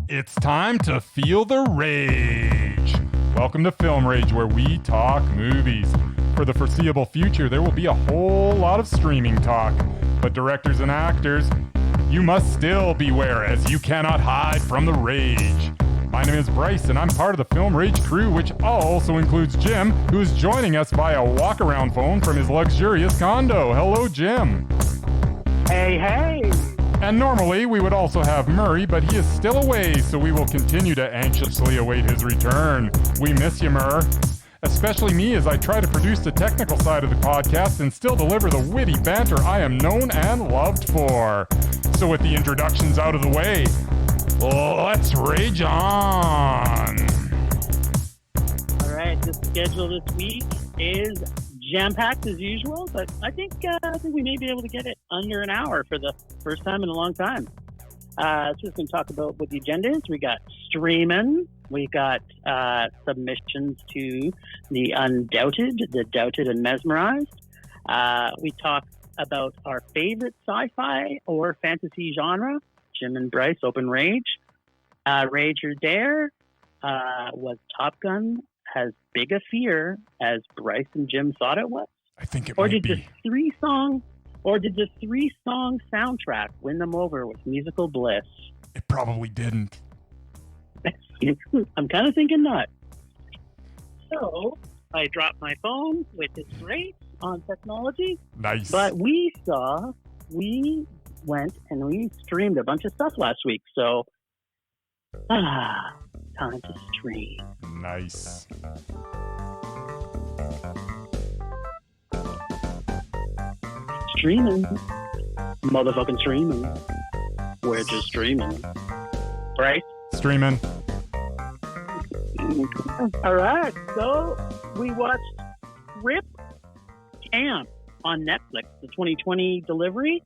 It's time to feel the rage. Welcome to Film Rage, where we talk movies. For the foreseeable future, there will be a whole lot of streaming talk. But directors and actors, you must still beware, as you cannot hide from the rage. My name is Bryce, and I'm part of the Film Rage crew, which also includes Jim, who is joining us via walk-around phone from his luxurious condo. Hello, Jim. Hey, hey. And normally we would also have Murray, but he is still away, so we will continue to anxiously await his return. We miss you, Murr. Especially me, as I try to produce the technical side of the podcast and still deliver the witty banter I am known and loved for. So with the introductions out of the way, let's rage on. All right, the schedule this week is jam-packed as usual, but I think we may be able to get it under an hour for the first time in a long time. So we're going to talk about what the agenda is. We got streaming. We got submissions to the Undoubted, the Doubted and Mesmerized. We talk about our favorite sci-fi or fantasy genre. Jim and Bryce, Open Rage. Rage or Dare. Was Top Gun as big a fear as Bryce and Jim thought it was? I think it or might did be. did the three-song soundtrack win them over with musical bliss? It probably didn't. I'm kind of thinking not. So I dropped my phone, which is great on technology. Nice. But we went and we streamed a bunch of stuff last week. So, time to stream. Nice. Streaming. Motherfucking streaming. We're just streaming. Right? Streaming. All right. So we watched Crip Camp on Netflix, the 2020 delivery.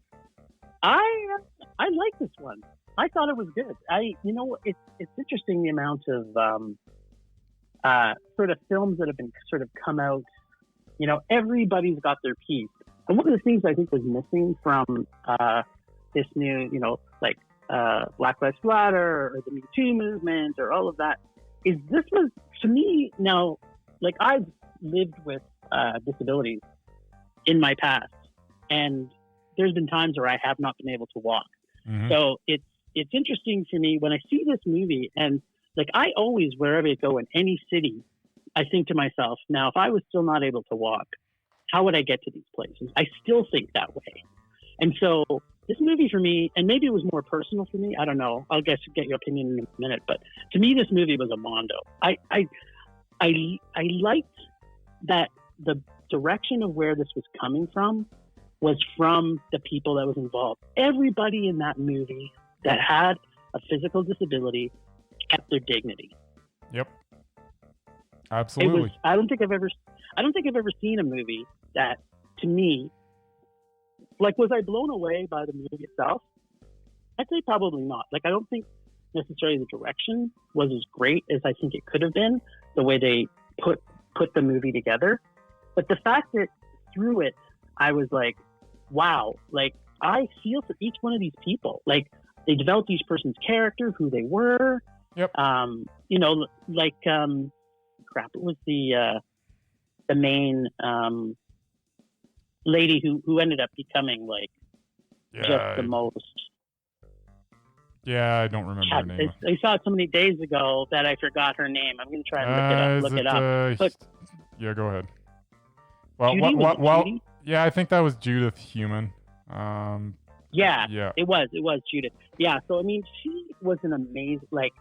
I like this one. I thought it was good. It's interesting the amount of sort of films that have been sort of come out. You know, everybody's got their piece. And one of the things I think was missing from this new, Black Lives Matter or the Me Too movement or all of that is this was, to me, now, like I've lived with disabilities in my past, and there's been times where I have not been able to walk. Mm-hmm. So it's interesting for me when I see this movie, and like I always, wherever I go in any city, I think to myself, now if I was still not able to walk, how would I get to these places? I still think that way. And so this movie for me, and maybe it was more personal for me, I don't know. I'll get your opinion in a minute, but to me this movie was a mondo. I liked that the direction of where this was coming from was from the people that was involved. Everybody in that movie that had a physical disability kept their dignity. Yep. Absolutely. I don't think I've ever seen a movie that, to me, like, was I blown away by the movie itself? I'd say probably not. Like, I don't think necessarily the direction was as great as I think it could have been, the way they put the movie together. But the fact that through it, I was like, wow, like, I feel for each one of these people. Like, they developed each person's character, who they were. Yep. It was the main lady who ended up becoming just the most. Yeah, I don't remember her name. I saw it so many days ago that I forgot her name. I'm going to try and look it up. But, yeah, go ahead. Well, Judy? yeah, I think that was Judith Human. Yeah, yeah, it was Judith. Yeah, so I mean, she was an amazing, like,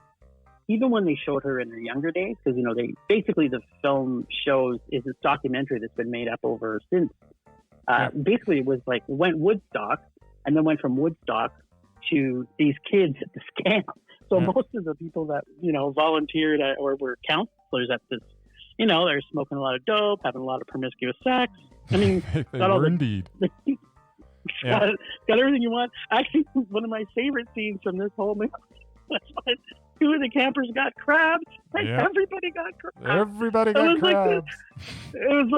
even when they showed her in her younger days, because, you know, basically the film shows is this documentary that's been made up over since. Basically, it was like, went Woodstock and then went from Woodstock to these kids at this camp. So most of the people that, you know, volunteered or were counselors at this, you know, they're smoking a lot of dope, having a lot of promiscuous sex. I mean, they were indeed. Got everything you want. Actually, one of my favorite scenes from this whole movie was when two of the campers got crabs. Like, everybody got crabs. Everybody got crabs. It was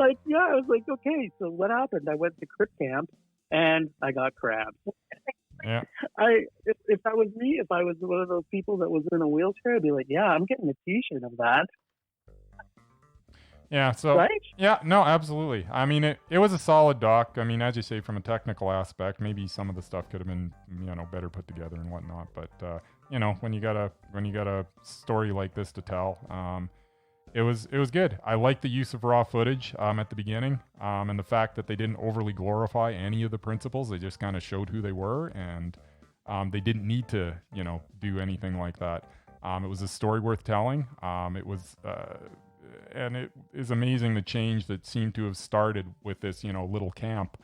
like, okay, so what happened? I went to Crip Camp and I got crabs. Yeah. If that was me, if I was one of those people that was in a wheelchair, I'd be like, yeah, I'm getting a T-shirt of that. Yeah, so right? Yeah, no, absolutely. I mean, it was a solid doc. I mean, as you say, from a technical aspect, maybe some of the stuff could have been, better put together and whatnot. But when you got a story like this to tell, it was good. I like the use of raw footage at the beginning, and the fact that they didn't overly glorify any of the principals. They just kind of showed who they were, and they didn't need to, do anything like that. It was a story worth telling. And it is amazing the change that seemed to have started with this, little camp,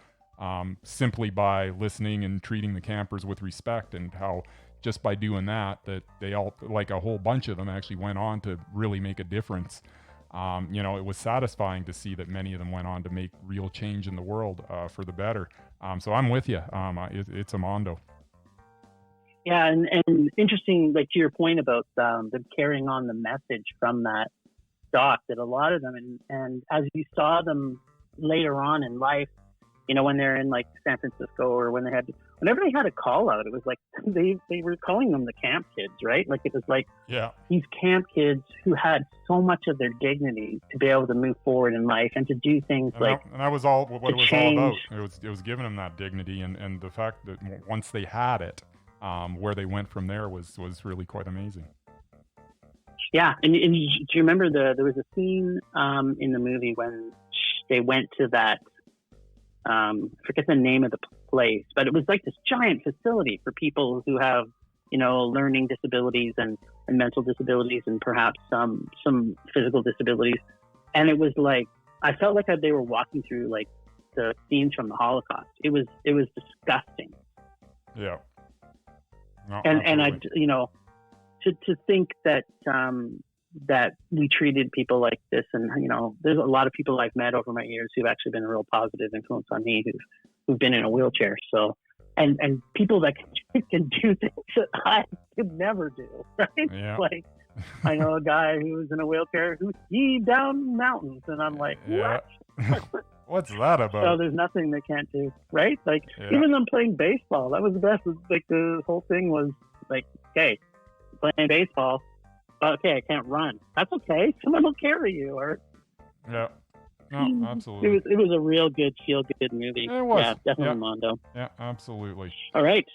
simply by listening and treating the campers with respect, and how just by doing that they all, like a whole bunch of them, actually went on to really make a difference. It was satisfying to see that many of them went on to make real change in the world for the better. So I'm with you. It's a mondo. Yeah, and interesting, like to your point about them carrying on the message from that doc, that a lot of them, and as you saw them later on in life, when they're in like San Francisco, or whenever they had a call out, it was like they were calling them the camp kids, right? Like it was like these camp kids who had so much of their dignity to be able to move forward in life and to do things and that was all what it was change. all about. It was giving them that dignity, and the fact that once they had it, where they went from there was really quite amazing. Yeah, and do you remember there was a scene in the movie when they went to that, I forget the name of the place, but it was like this giant facility for people who have, learning disabilities and mental disabilities, and perhaps some physical disabilities. And it was like, I felt like they were walking through like the scenes from the Holocaust. It was disgusting. Yeah. No, and I, to think that that we treated people like this, and there's a lot of people I've met over my years who've actually been a real positive influence on me, who've been in a wheelchair. So, and people that can do things that I could never do, right? Yeah. Like, I know a guy who's in a wheelchair who skied down mountains, and I'm like, what? What's that about? So there's nothing they can't do, right? Like, even them playing baseball, that was the best. Like, the whole thing was like, okay, playing baseball, okay, I can't run. That's okay. Someone will carry you. Or no, absolutely. It was a real good, feel good movie. It was. Yeah, definitely Mondo. Yeah, absolutely. All right.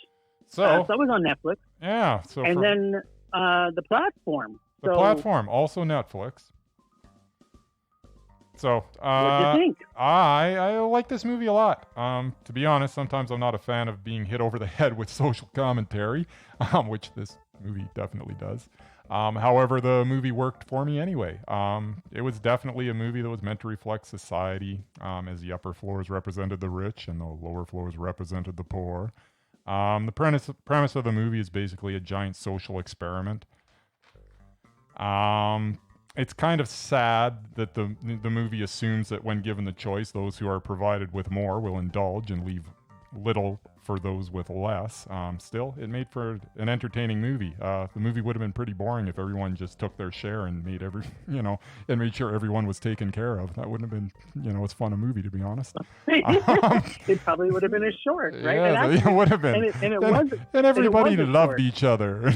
So that was on Netflix. Yeah. So then the platform. The platform, also Netflix. So, what do you think? I like this movie a lot. To be honest, sometimes I'm not a fan of being hit over the head with social commentary, which this movie definitely does. However, the movie worked for me anyway. It was definitely a movie that was meant to reflect society, as the upper floors represented the rich and the lower floors represented the poor. The premise of the movie is basically a giant social experiment. It's kind of sad that the movie assumes that when given the choice, those who are provided with more will indulge and leave little for those with less. Still, it made for an entertaining movie. The movie would have been pretty boring if everyone just took their share and made and made sure everyone was taken care of. That wouldn't have been, as fun a movie, to be honest. It probably would have been as short, right? Yeah, it would have been. And everybody loved each other.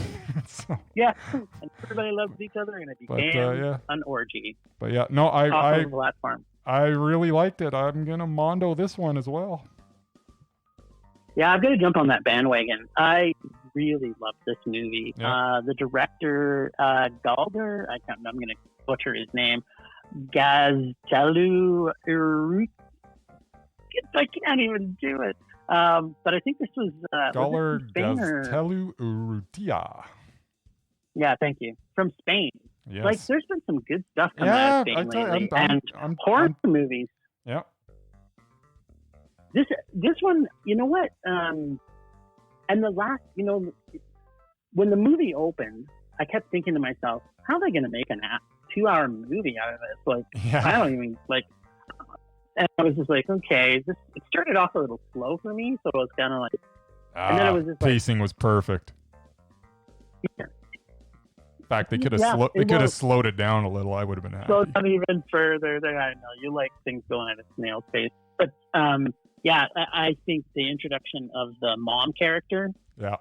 So. Yeah, and everybody loved each other, and it became an orgy. But yeah, no, I platform. I really liked it. I'm gonna mondo this one as well. Yeah, I'm going to jump on that bandwagon. I really loved this movie. Yeah. The director, Galder, I'm going to butcher his name, Gaztelu Urrutia. I can't even do it. But I think this was... Galder Gaztelu Urrutia. Yeah, thank you. From Spain. Yes. Like, there's been some good stuff coming out of Spain lately. And horror movies. Yeah. This one, you know what? And the last, when the movie opened, I kept thinking to myself, how are they going to make a 2-hour movie out of this? Like, I don't even, like, and I was just like, okay, it started off a little slow for me, so it was kind of like, and then it was just pacing was perfect. Yeah. In fact, they could have slowed it down a little. I would have been happy. Slowed down even further. I know you like things going at a snail's pace, but Yeah, I think the introduction of the mom character, Yeah.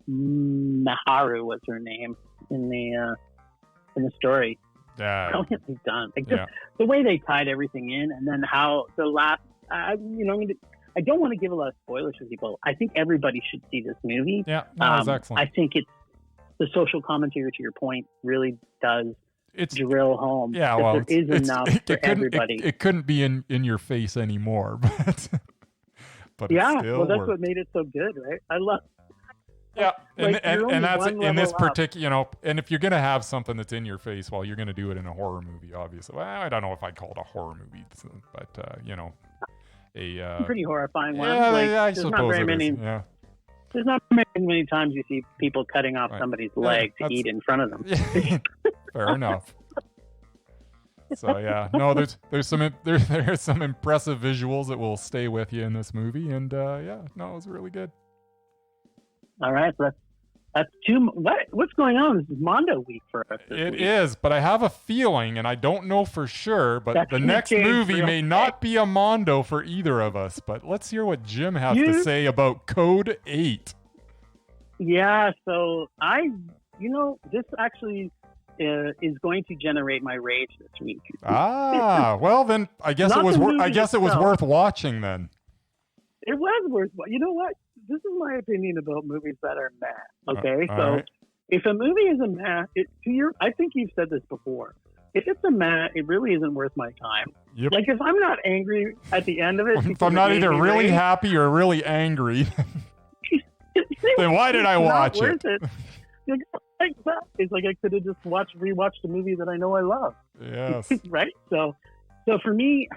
Maharu was her name in the story. Yeah. Brilliantly done. Like just the way they tied everything in, and then how the last. I don't want to give a lot of spoilers for people. I think everybody should see this movie. Yeah, that was excellent. I think it's the social commentary, to your point, really does drill home. Yeah, well, there is enough for everybody. It couldn't be in your face anymore, but yeah, it still well, that's worked. what made it so good, right? I love. Yeah, Like, and that's in this particular. particular, and if you're gonna have something that's in your face, well, you're gonna do it in a horror movie, obviously. Well, I don't know if I'd call it a horror movie, but a pretty horrifying one. Yeah, like, I there's suppose not very it many. is. Yeah. There's not very many times you see people cutting off somebody's leg to that's- eat in front of them. Fair enough. So yeah, no, there's some impressive visuals that will stay with you in this movie, and it was really good. All right, so that's two. What's going on? This is Mondo week for us. It is, but I have a feeling, and I don't know for sure, but the next movie may not be a Mondo for either of us. But let's hear what Jim has to say about Code 8. Yeah, so this actually is going to generate my rage this week. Well then, I guess it was. It was worth watching then. It was worth. You know what? This is my opinion about movies that are meh. Okay, so right. If a movie is a meh, I think you've said this before. If it's a meh, it really isn't worth my time. Yep. Like if I'm not angry at the end of it, If I'm not either really happy or really angry, then why did I watch it? It's like I could have just rewatched a movie that I know I love. Yes. Right? So for me,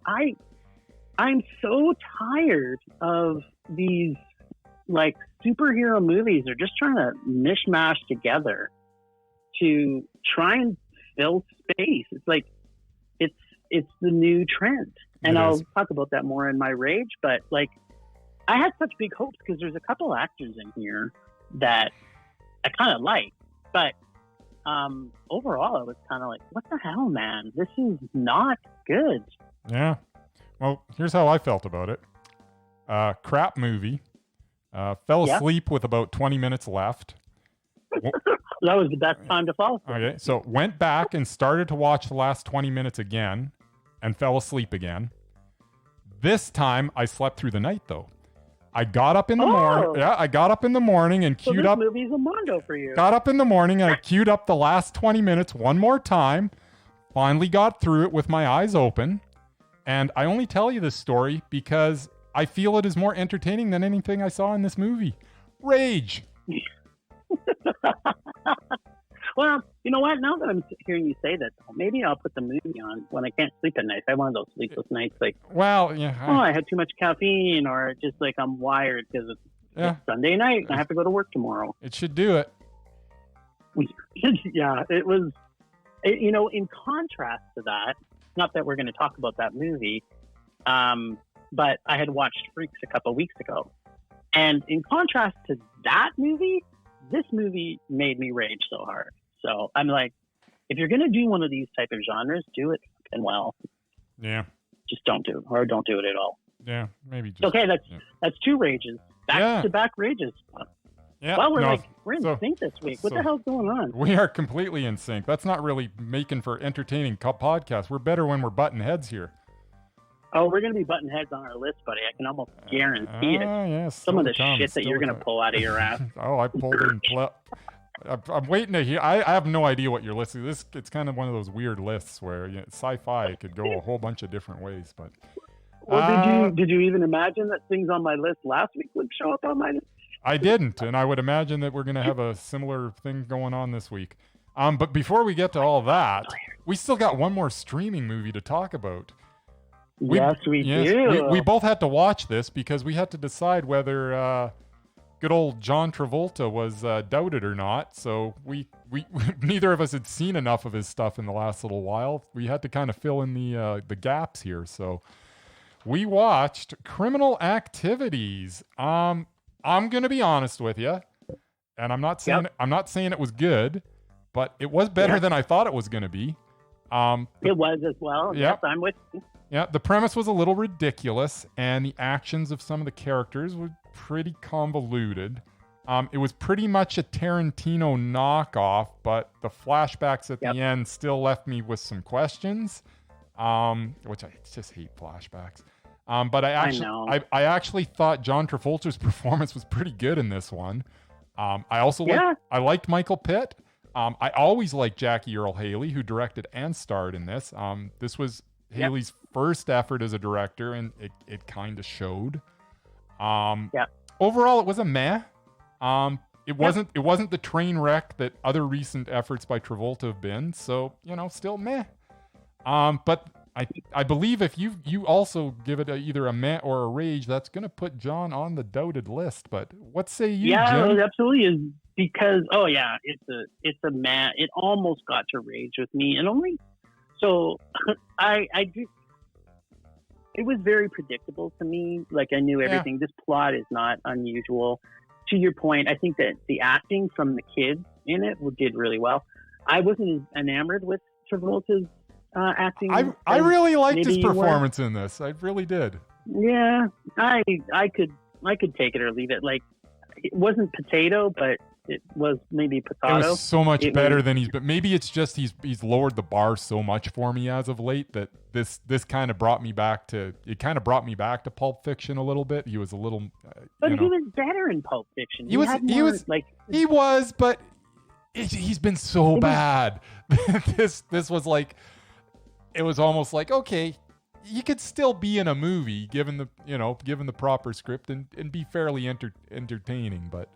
I'm so tired of these like superhero movies. They're just trying to mishmash together to try and fill space. It's like it's the new trend. And I'll talk about that more in my rage, but like I had such big hopes because there's a couple actors in here that I kind of like, but overall I was kind of like, what the hell, man? This is not good. Yeah. Well, here's how I felt about it. Crap movie. Fell asleep with about 20 minutes left. That was the best time to fall asleep. Okay, so went back and started to watch the last 20 minutes again and fell asleep again. This time I slept through the night though. I got up in the morning. Yeah, I got up in the morning and queued up. This movie's a Mondo for you. Got up in the morning and I queued up the last 20 minutes one more time. Finally got through it with my eyes open. And I only tell you this story because I feel it is more entertaining than anything I saw in this movie. Rage. Well, you know what? Now that I'm hearing you say that, maybe I'll put the movie on when I can't sleep at night. I have one of those sleepless nights, like, well, yeah. I had too much caffeine, or just like I'm wired because it's Sunday night and I have to go to work tomorrow. It should do it. Yeah, it was. In contrast to that, not that we're going to talk about that movie, but I had watched Freaks a couple weeks ago, and in contrast to that movie, this movie made me rage so hard. So I'm like, if you're going to do one of these type of genres, do it and well. Yeah. Just don't do it, or don't do it at all. Yeah, maybe. Just, okay, that's two rages, back to back rages. Yeah. Well, we're in sync this week. What the hell's going on? We are completely in sync. That's not really making for entertaining podcasts. We're better when we're butting heads here. Oh, we're going to be butting heads on our list, buddy. I can almost guarantee it. Yes, some of the shit that you're going to pull out of your ass. I pulled in. I'm waiting to hear. I have no idea what you're listing. It's kind of one of those weird lists where sci-fi could go a whole bunch of different ways. But did you even imagine that things on my list last week would show up on my list? I didn't, and I would imagine that we're going to have a similar thing going on this week. But before we get to all that, we still got one more streaming movie to talk about. Yes, we do. We both had to watch this because we had to decide whether good old John Travolta was doubted or not. So we neither of us had seen enough of his stuff in the last little while. We had to kind of fill in the gaps here. So we watched Criminal Activities. I'm gonna be honest with you, and I'm not saying it was good, but it was better than I thought it was gonna be. It was as well. Yep. Yes, I'm with you. Yeah, the premise was a little ridiculous, and the actions of some of the characters were pretty convoluted. It was pretty much a Tarantino knockoff, but the flashbacks at the end still left me with some questions, which I just hate flashbacks. But I actually thought John Travolta's performance was pretty good in this one. I liked Michael Pitt. I always liked Jackie Earle Haley, who directed and starred in this. This was Haley's first effort as a director, and it kind of showed. Overall, it was a meh. It wasn't the train wreck that other recent efforts by Travolta have been. So, still meh. But I believe if you also give it either a meh or a rage, that's going to put John on the doubted list. But what say you, Jim? It absolutely is, because it's a meh. It almost got to rage with me, and only so I do. It was very predictable to me. Like, I knew everything. This plot is not unusual. To your point, I think that the acting from the kids in it did really well. I wasn't as enamored with Travolta's acting. I really liked his performance in this. I really did. Yeah, I could take it or leave it. Like, it wasn't potato, but it was maybe potato. It was so much better than but maybe it's just he's lowered the bar so much for me as of late that this kind of brought me back to Pulp Fiction a little bit. He was a little but he was better in Pulp Fiction. He was, but he's been so bad. This was like, it was almost like, okay, you could still be in a movie given the proper script and be fairly entertaining, but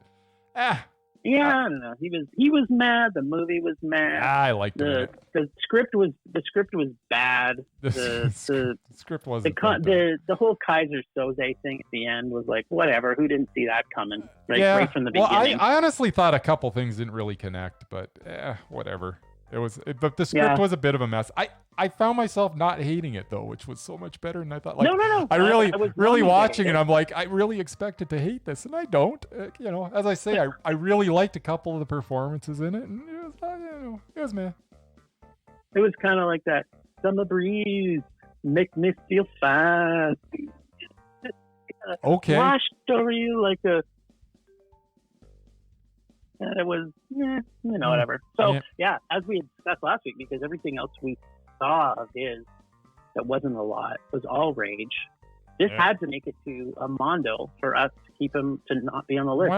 yeah, I don't know. He was mad. The movie was mad. I liked it. The script was bad. The script wasn't. The whole Kaiser Soze thing at the end was like, whatever. Who didn't see that coming? Right from the beginning. I honestly thought a couple things didn't really connect, but whatever. But the script was a bit of a mess. I found myself not hating it though, which was so much better. And I thought, like, no. I really watching it. I'm like, I really expected to hate this, and I don't. As I say, I really liked a couple of the performances in it, and it was meh. It was kind of like that summer breeze make me feel fine. Okay. Washed over you like a. And it was, whatever. So, as we had discussed last week, because everything else we saw of his that wasn't a lot was all rage. This had to make it to a Mondo for us to keep him to not be on the list.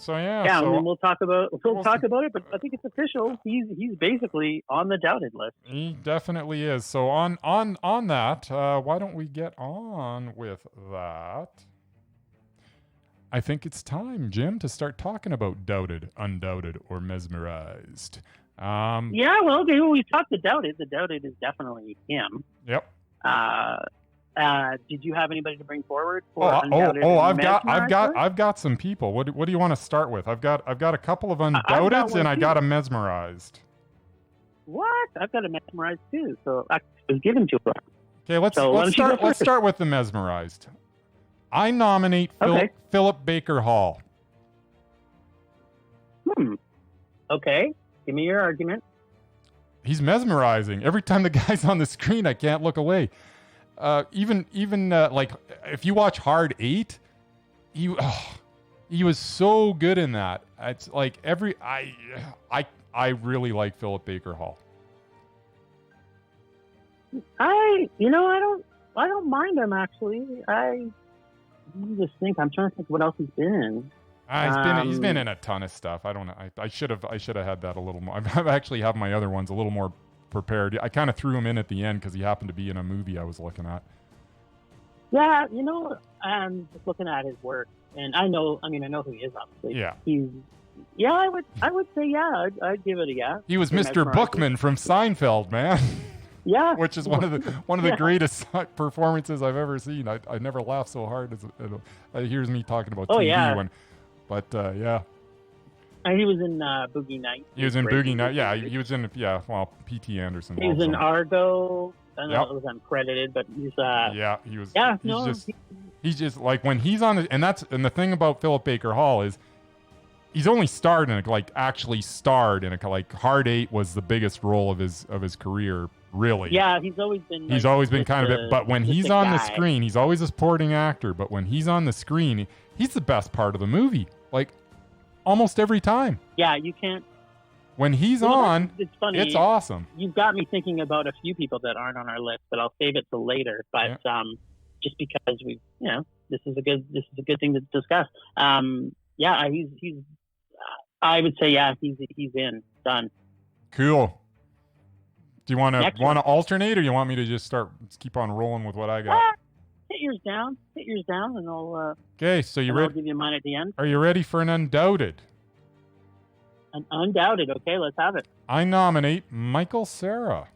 I mean, we'll talk about it, but I think it's official. He's basically on the doubted list. He definitely is. So on that, why don't we get on with that? I think it's time, Jim, to start talking about Doubted, Undoubted, or Mesmerized. We talked to Doubted. The Doubted is definitely him. Yep. Did you have anybody to bring forward? I've got some people. What do you want to start with? I've got a couple of Undoubteds and I got a Mesmerized. What? I've got a Mesmerized too. So I was given to her. Okay, let's start with the Mesmerized. I nominate Philip Baker Hall. Okay. Give me your argument. He's mesmerizing. Every time the guy's on the screen, I can't look away. Even like if you watch Hard 8, he was so good in that. It's like I really like Philip Baker Hall. I don't mind him actually. I'm trying to think what else he's been in. He's been in a ton of stuff. I don't know. I should have had that a little more. I actually have my other ones a little more prepared. I kind of threw him in at the end because he happened to be in a movie I was looking at. Yeah, I'm just looking at his work, and I know who he is, obviously. Yeah. I would say I'd give it a yeah. He was Mr. Bookman from Seinfeld, man. Yeah, which is one of the greatest performances I've ever seen. I never laughed so hard as here's me talking about TV. And he was in Boogie Nights. He was in Boogie Nights. Yeah, he was in P.T. Anderson. He was in Argo. I know it was uncredited, but he's he was. Yeah, he's just like when he's on the, and the thing about Philip Baker Hall is he's only starred in like actually starred in a like Hard 8 was the biggest role of his career really. Yeah, he's always been. He's always been kind of it, but when he's on the screen, he's always a supporting actor. But when he's on the screen, he's the best part of the movie. Like almost every time. Yeah, you can't. When he's on, it's funny. It's awesome. You've got me thinking about a few people that aren't on our list, but I'll save it till later. But just because this is a good thing to discuss. He's. I would say he's in done. Cool. Do you want to alternate, or you want me to just keep on rolling with what I got? Hit yours down, and I'll. Okay, so you ready? I'll give you mine at the end. Are you ready for an Undoubted? An Undoubted. Okay, let's have it. I nominate Michael Cera.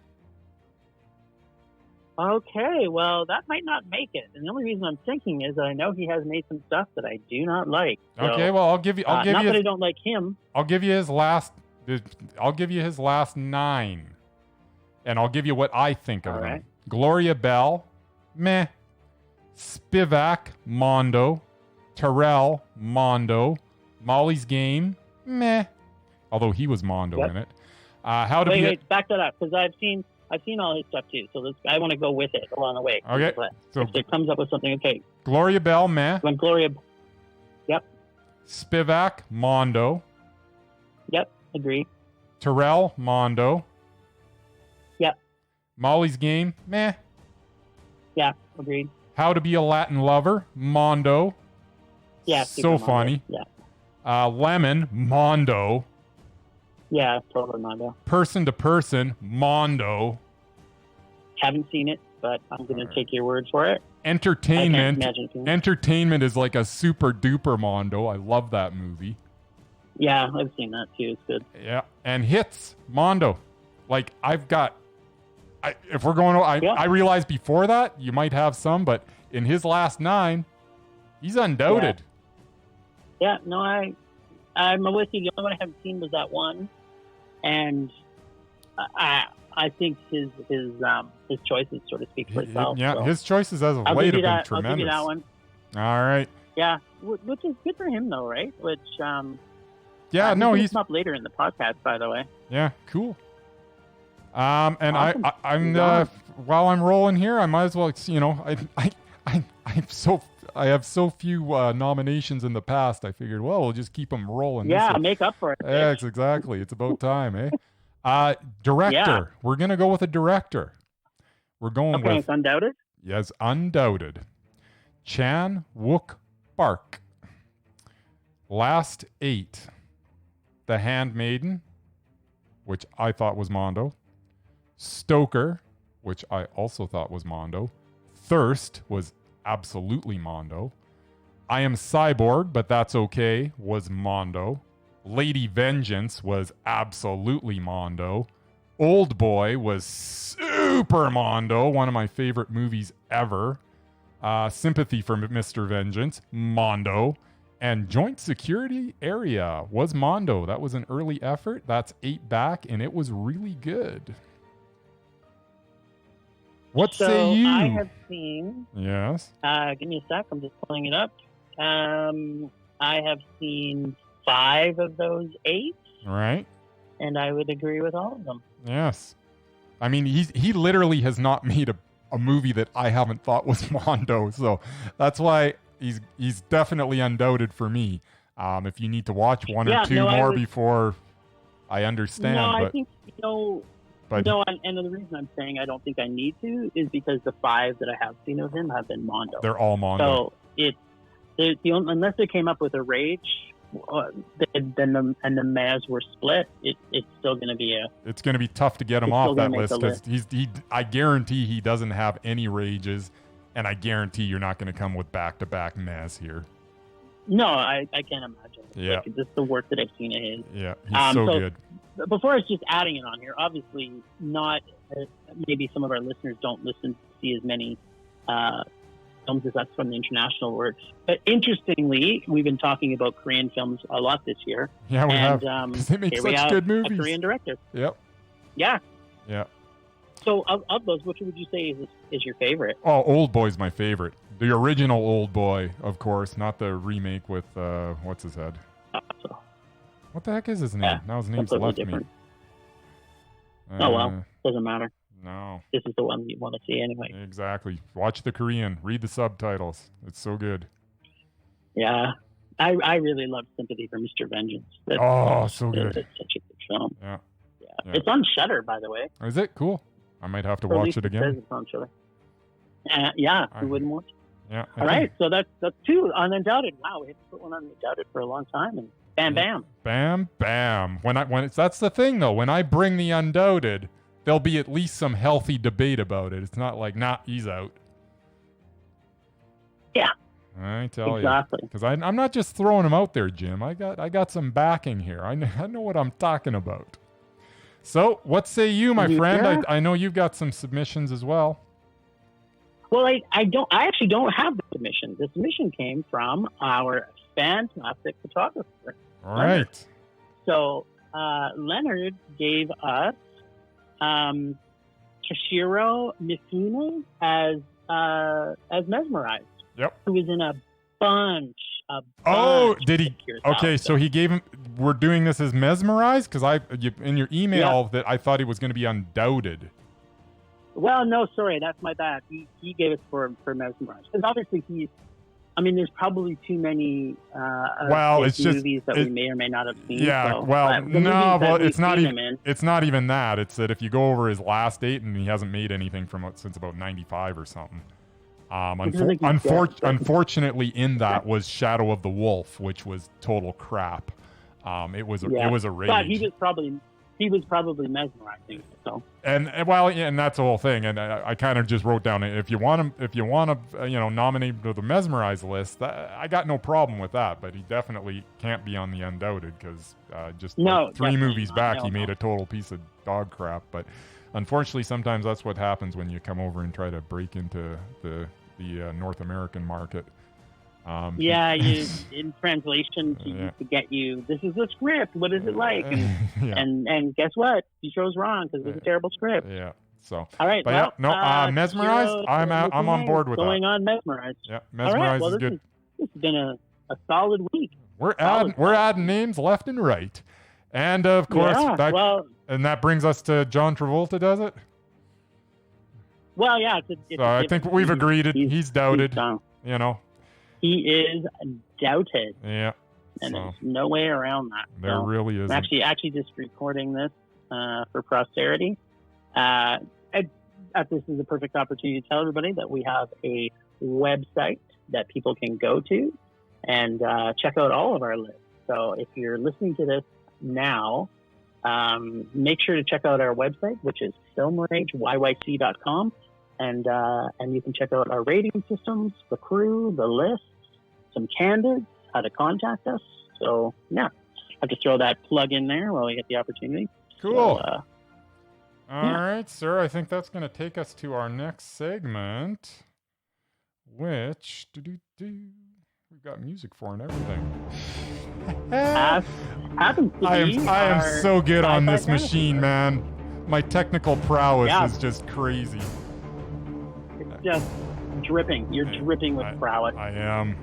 Okay, well, that might not make it, and the only reason I'm thinking is that I know he has made some stuff that I do not like. So, okay, well, I'll give you. Not that I don't like him. I'll give you his last 9, and I'll give you what I think of him. Gloria Bell, meh. Spivak, Mondo. Terrell, Mondo. Molly's Game, meh. Although he was Mondo in it. Wait, back that up, because I've seen all his stuff too, so I want to go with it along the way. Okay. So if it comes up with something, okay. Gloria Bell, meh. When Gloria, yep. Spivak, Mondo. Yep, agree. Terrell, Mondo. Yep. Molly's Game, meh. Yeah, agreed. How to Be a Latin Lover, Mondo. Yeah, so funny. Yeah. Lemon, Mondo. Yeah, totally Mondo. Person to Person, Mondo. Haven't seen it, but I'm going to take your word for it. Entertainment is like a super duper Mondo. I love that movie. Yeah, I've seen that too. It's good. Yeah, and Hits, Mondo. Like if we're going, I realized before that you might have some, but in his last 9, he's Undoubted. Yeah, no, I'm with you. The only one I haven't seen was that one, and I think his choices sort of speak for itself. Yeah, so. His choices as of late have been tremendous. I'll give you that one. All right. Yeah, which is good for him though, right? Which he's up later in the podcast, by the way. Yeah, cool. And awesome. I'm while I'm rolling here, I might as well, I have so few nominations in the past. I figured, well, we'll just keep them rolling. Yeah, make up for it. Yeah, exactly. It's about time, eh? Director. Yeah. We're gonna go with a director. We're going with it's Undoubted. Yes, Undoubted. Chan Wook-Park. Last 8. The Handmaiden, which I thought was Mondo. Stoker, which I also thought was Mondo. Thirst was absolutely Mondo. I Am Cyborg, but That's Okay was Mondo. Lady Vengeance was absolutely Mondo. Old Boy was super Mondo, one of my favorite movies ever. Sympathy for Mr. Vengeance, Mondo. And Joint Security Area was Mondo. That was an early effort. That's 8 back, and it was really good. What say you? I have seen... Yes? Give me a sec. I'm just pulling it up. I have seen 5 of those 8. Right. And I would agree with all of them. Yes. I mean, he literally has not made a movie that I haven't thought was Mondo. So that's why he's definitely Undoubted for me. If you need to watch one or two more before I understand. No, I think, and the reason I'm saying I don't think I need to is because the 5 that I have seen of him have been Mondo. They're all Mondo. So unless they came up with a Rage, then the Maz were split, it's still going to be it's going to be tough to get him off that list because I guarantee he doesn't have any Rages, and I guarantee you're not going to come with back-to-back Maz here. No, I can't imagine. Yeah, like, just the work that I've seen of his. Yeah, he's so good. Before it's just adding it on here, obviously not. Maybe some of our listeners don't see as many films as that's from the international works. But interestingly, we've been talking about Korean films a lot this year. Yeah, we have. Because they make such good movies. A Korean director. Yep. Yeah. Yeah. So of those, which would you say is your favorite? Oh, Old Boy's my favorite. The original Old Boy, of course, not the remake with what's his head. What the heck is his name? Yeah, now his name's left different. me. Oh well, doesn't matter. No. this is the one you want to see anyway. Exactly. Watch the Korean. Read the subtitles. It's so good. Yeah. I really love Sympathy for Mr. Vengeance. So good. It's such a good film. Yeah. It's on Shudder, by the way. Is it? Cool. I might have to watch it again. It's on Shudder. Who wouldn't watch it? Yeah. All right, so that's two on Undoubted. Wow, we haven't put one on Undoubted for a long time, and bam, bam. Bam, bam. That's the thing, though. When I bring the Undoubted, there'll be at least some healthy debate about it. It's not like, he's out. Yeah. I tell exactly. you, because I'm not just throwing them out there, Jim. I got some backing here. I know what I'm talking about. So, what say you, my friend? Yeah. I know you've got some submissions as well. Well, I actually don't have the submission. The submission came from our fantastic photographer. All right. So Leonard gave us Toshiro Mifune as Mesmerized. Yep. Who was in a bunch. Did he? Okay, so he gave him. We're doing this as Mesmerized because in your email that I thought he was going to be Undoubted. Well, no, sorry, that's my bad. He gave it for Mesmerized because obviously there's probably too many movies that we may or may not have seen. Yeah, so, it's not even that. It's that if you go over his last date and he hasn't made anything since about 95 or something. Unfortunately, in that was Shadow of the Wolf, which was total crap. It was a rage. But he was probably mesmerizing. So and that's the whole thing. And I kind of just wrote down if you want to nominate to the Mesmerized list, I got no problem with that. But he definitely can't be on the Undoubted because three movies back he made a total piece of dog crap. But unfortunately, sometimes that's what happens when you come over and try to break into the North American market. In translation to get you, this is the script. What is it like? And guess what? You chose wrong because it's a terrible script. Yeah. So. All right. But Mesmerized. I'm on board with going that. on Mesmerized. Yeah, Mesmerized is good. This has been a solid week. We're adding names left and right, and of course, and that brings us to John Travolta. Does it? Well, yeah. So I think we've agreed he's doubted. He is doubted. Yeah. And there's no way around that. There really is. I'm actually just recording this for posterity. This is a perfect opportunity to tell everybody that we have a website that people can go to and check out all of our lists. So if you're listening to this now, make sure to check out our website, which is filmrageyyc.com. And you can check out our rating systems, the crew, the list, some candidates, how to contact us. So, yeah, I have to throw that plug in there while we get the opportunity. Cool. So, all right, sir. I think that's going to take us to our next segment, which we've got music for and everything. Happens to be I am so good on this machine, man. My technical prowess is just crazy. It's just dripping. You're dripping with prowess. I am.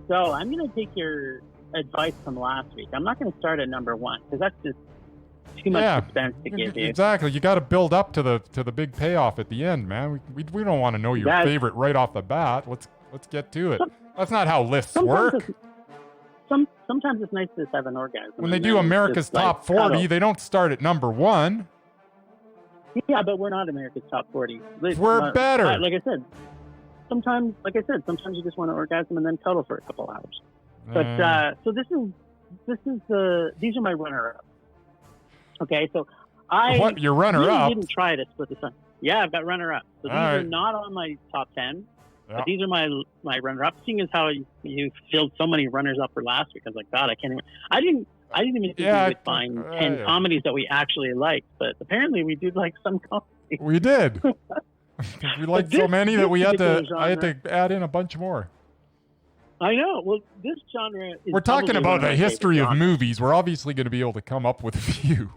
So I'm going to take your advice from last week. I'm not going to start at number one because that's just too much suspense to give you. Exactly. You got to build up to the big payoff at the end, man. We don't want to know your favorite right off the bat. Let's get to it. That's not how lists work. Sometimes it's nice to just have an orgasm. When they do America's Top 40, they don't start at number one. Yeah, but we're not America's Top 40. We're better. Like I said, sometimes you just want to orgasm and then cuddle for a couple hours. But so these are my runner-ups. Okay, so your runner-up? Didn't try to split this up. Yeah, I've got runner-up. So these are not on my top 10. Yeah. But these are my runner-up. Seeing as how you filled so many runners-up for last week, I was like, God, I can't even. I didn't even think we would find 10 comedies that we actually liked, but apparently we did like some comedies. We did. We liked so many that I had to add in a bunch more. I know. Well, this genre is we're talking about the history of movies. We're obviously going to be able to come up with a few.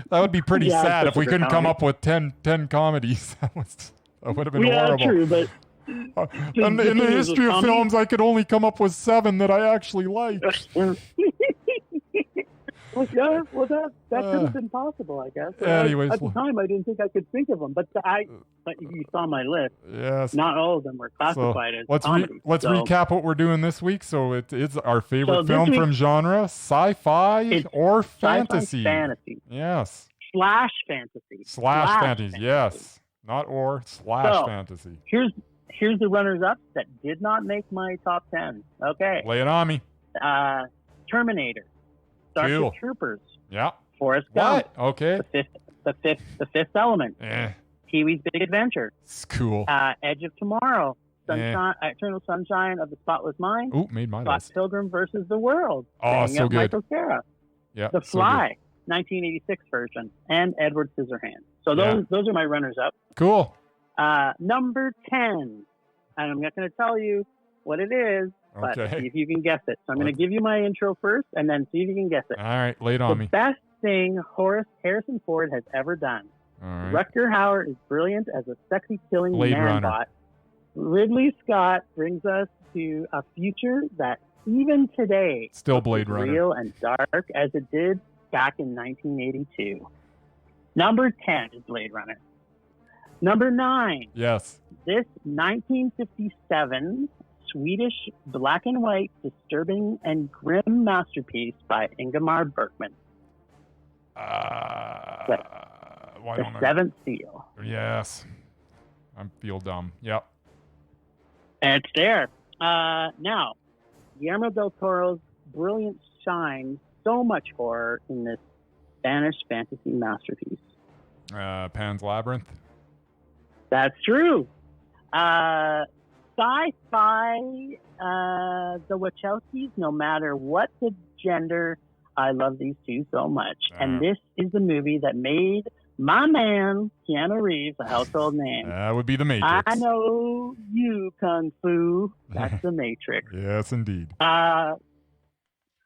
That would be pretty sad if we couldn't come up with 10 comedies. That would have been horrible. True, but in the history of films, I could only come up with 7 that I actually liked. Well, yeah, well, that could have been possible, I guess. Anyways, at the time, I didn't think I could think of them, but you saw my list. Yes. Not all of them were classified as comedy. Let's recap what we're doing this week. So it's our favorite film from genre, sci-fi or fantasy. Sci-fi fantasy. Yes. Slash fantasy. Slash fantasy. Yes. Not or slash fantasy. Here's the runners-up that did not make my top 10. Okay. Lay it on me. Terminator. Starship Troopers. Yeah. Forrest Gump. What? Okay. The Fifth Element. Eh. Pee-wee's Big Adventure. It's cool. Edge of Tomorrow. Eternal Sunshine of the Spotless Mind. Ooh, made my list. Pilgrim versus the World. Oh, so good. Michael Cera. Yeah. The Fly, 1986 version, and Edward Scissorhands. So those are my runners-up. Cool. Number 10, and I'm not going to tell you what it is, but see if you can guess it. So I'm going to give you my intro first, and then see if you can guess it. All right, lay it on me. The best thing Harrison Ford has ever done. All right. Rutger Hauer is brilliant as a sexy-killing man-bot. Ridley Scott brings us to a future that even today still Blade Runner, real and dark as it did back in 1982. Number 10 is Blade Runner. Number 9. Yes. This 1957 Swedish black and white disturbing and grim masterpiece by Ingmar Bergman. The Seventh Seal. Yes. I feel dumb. Yep. And it's there. Now, Guillermo del Toro's brilliance shines so much horror in this Spanish fantasy masterpiece. Pan's Labyrinth. That's true. Sci-fi, the Wachowskis, no matter what the gender, I love these two so much. And this is the movie that made my man, Keanu Reeves, a household name. That would be The Matrix. I know you, Kung Fu. That's The Matrix. Yes, indeed.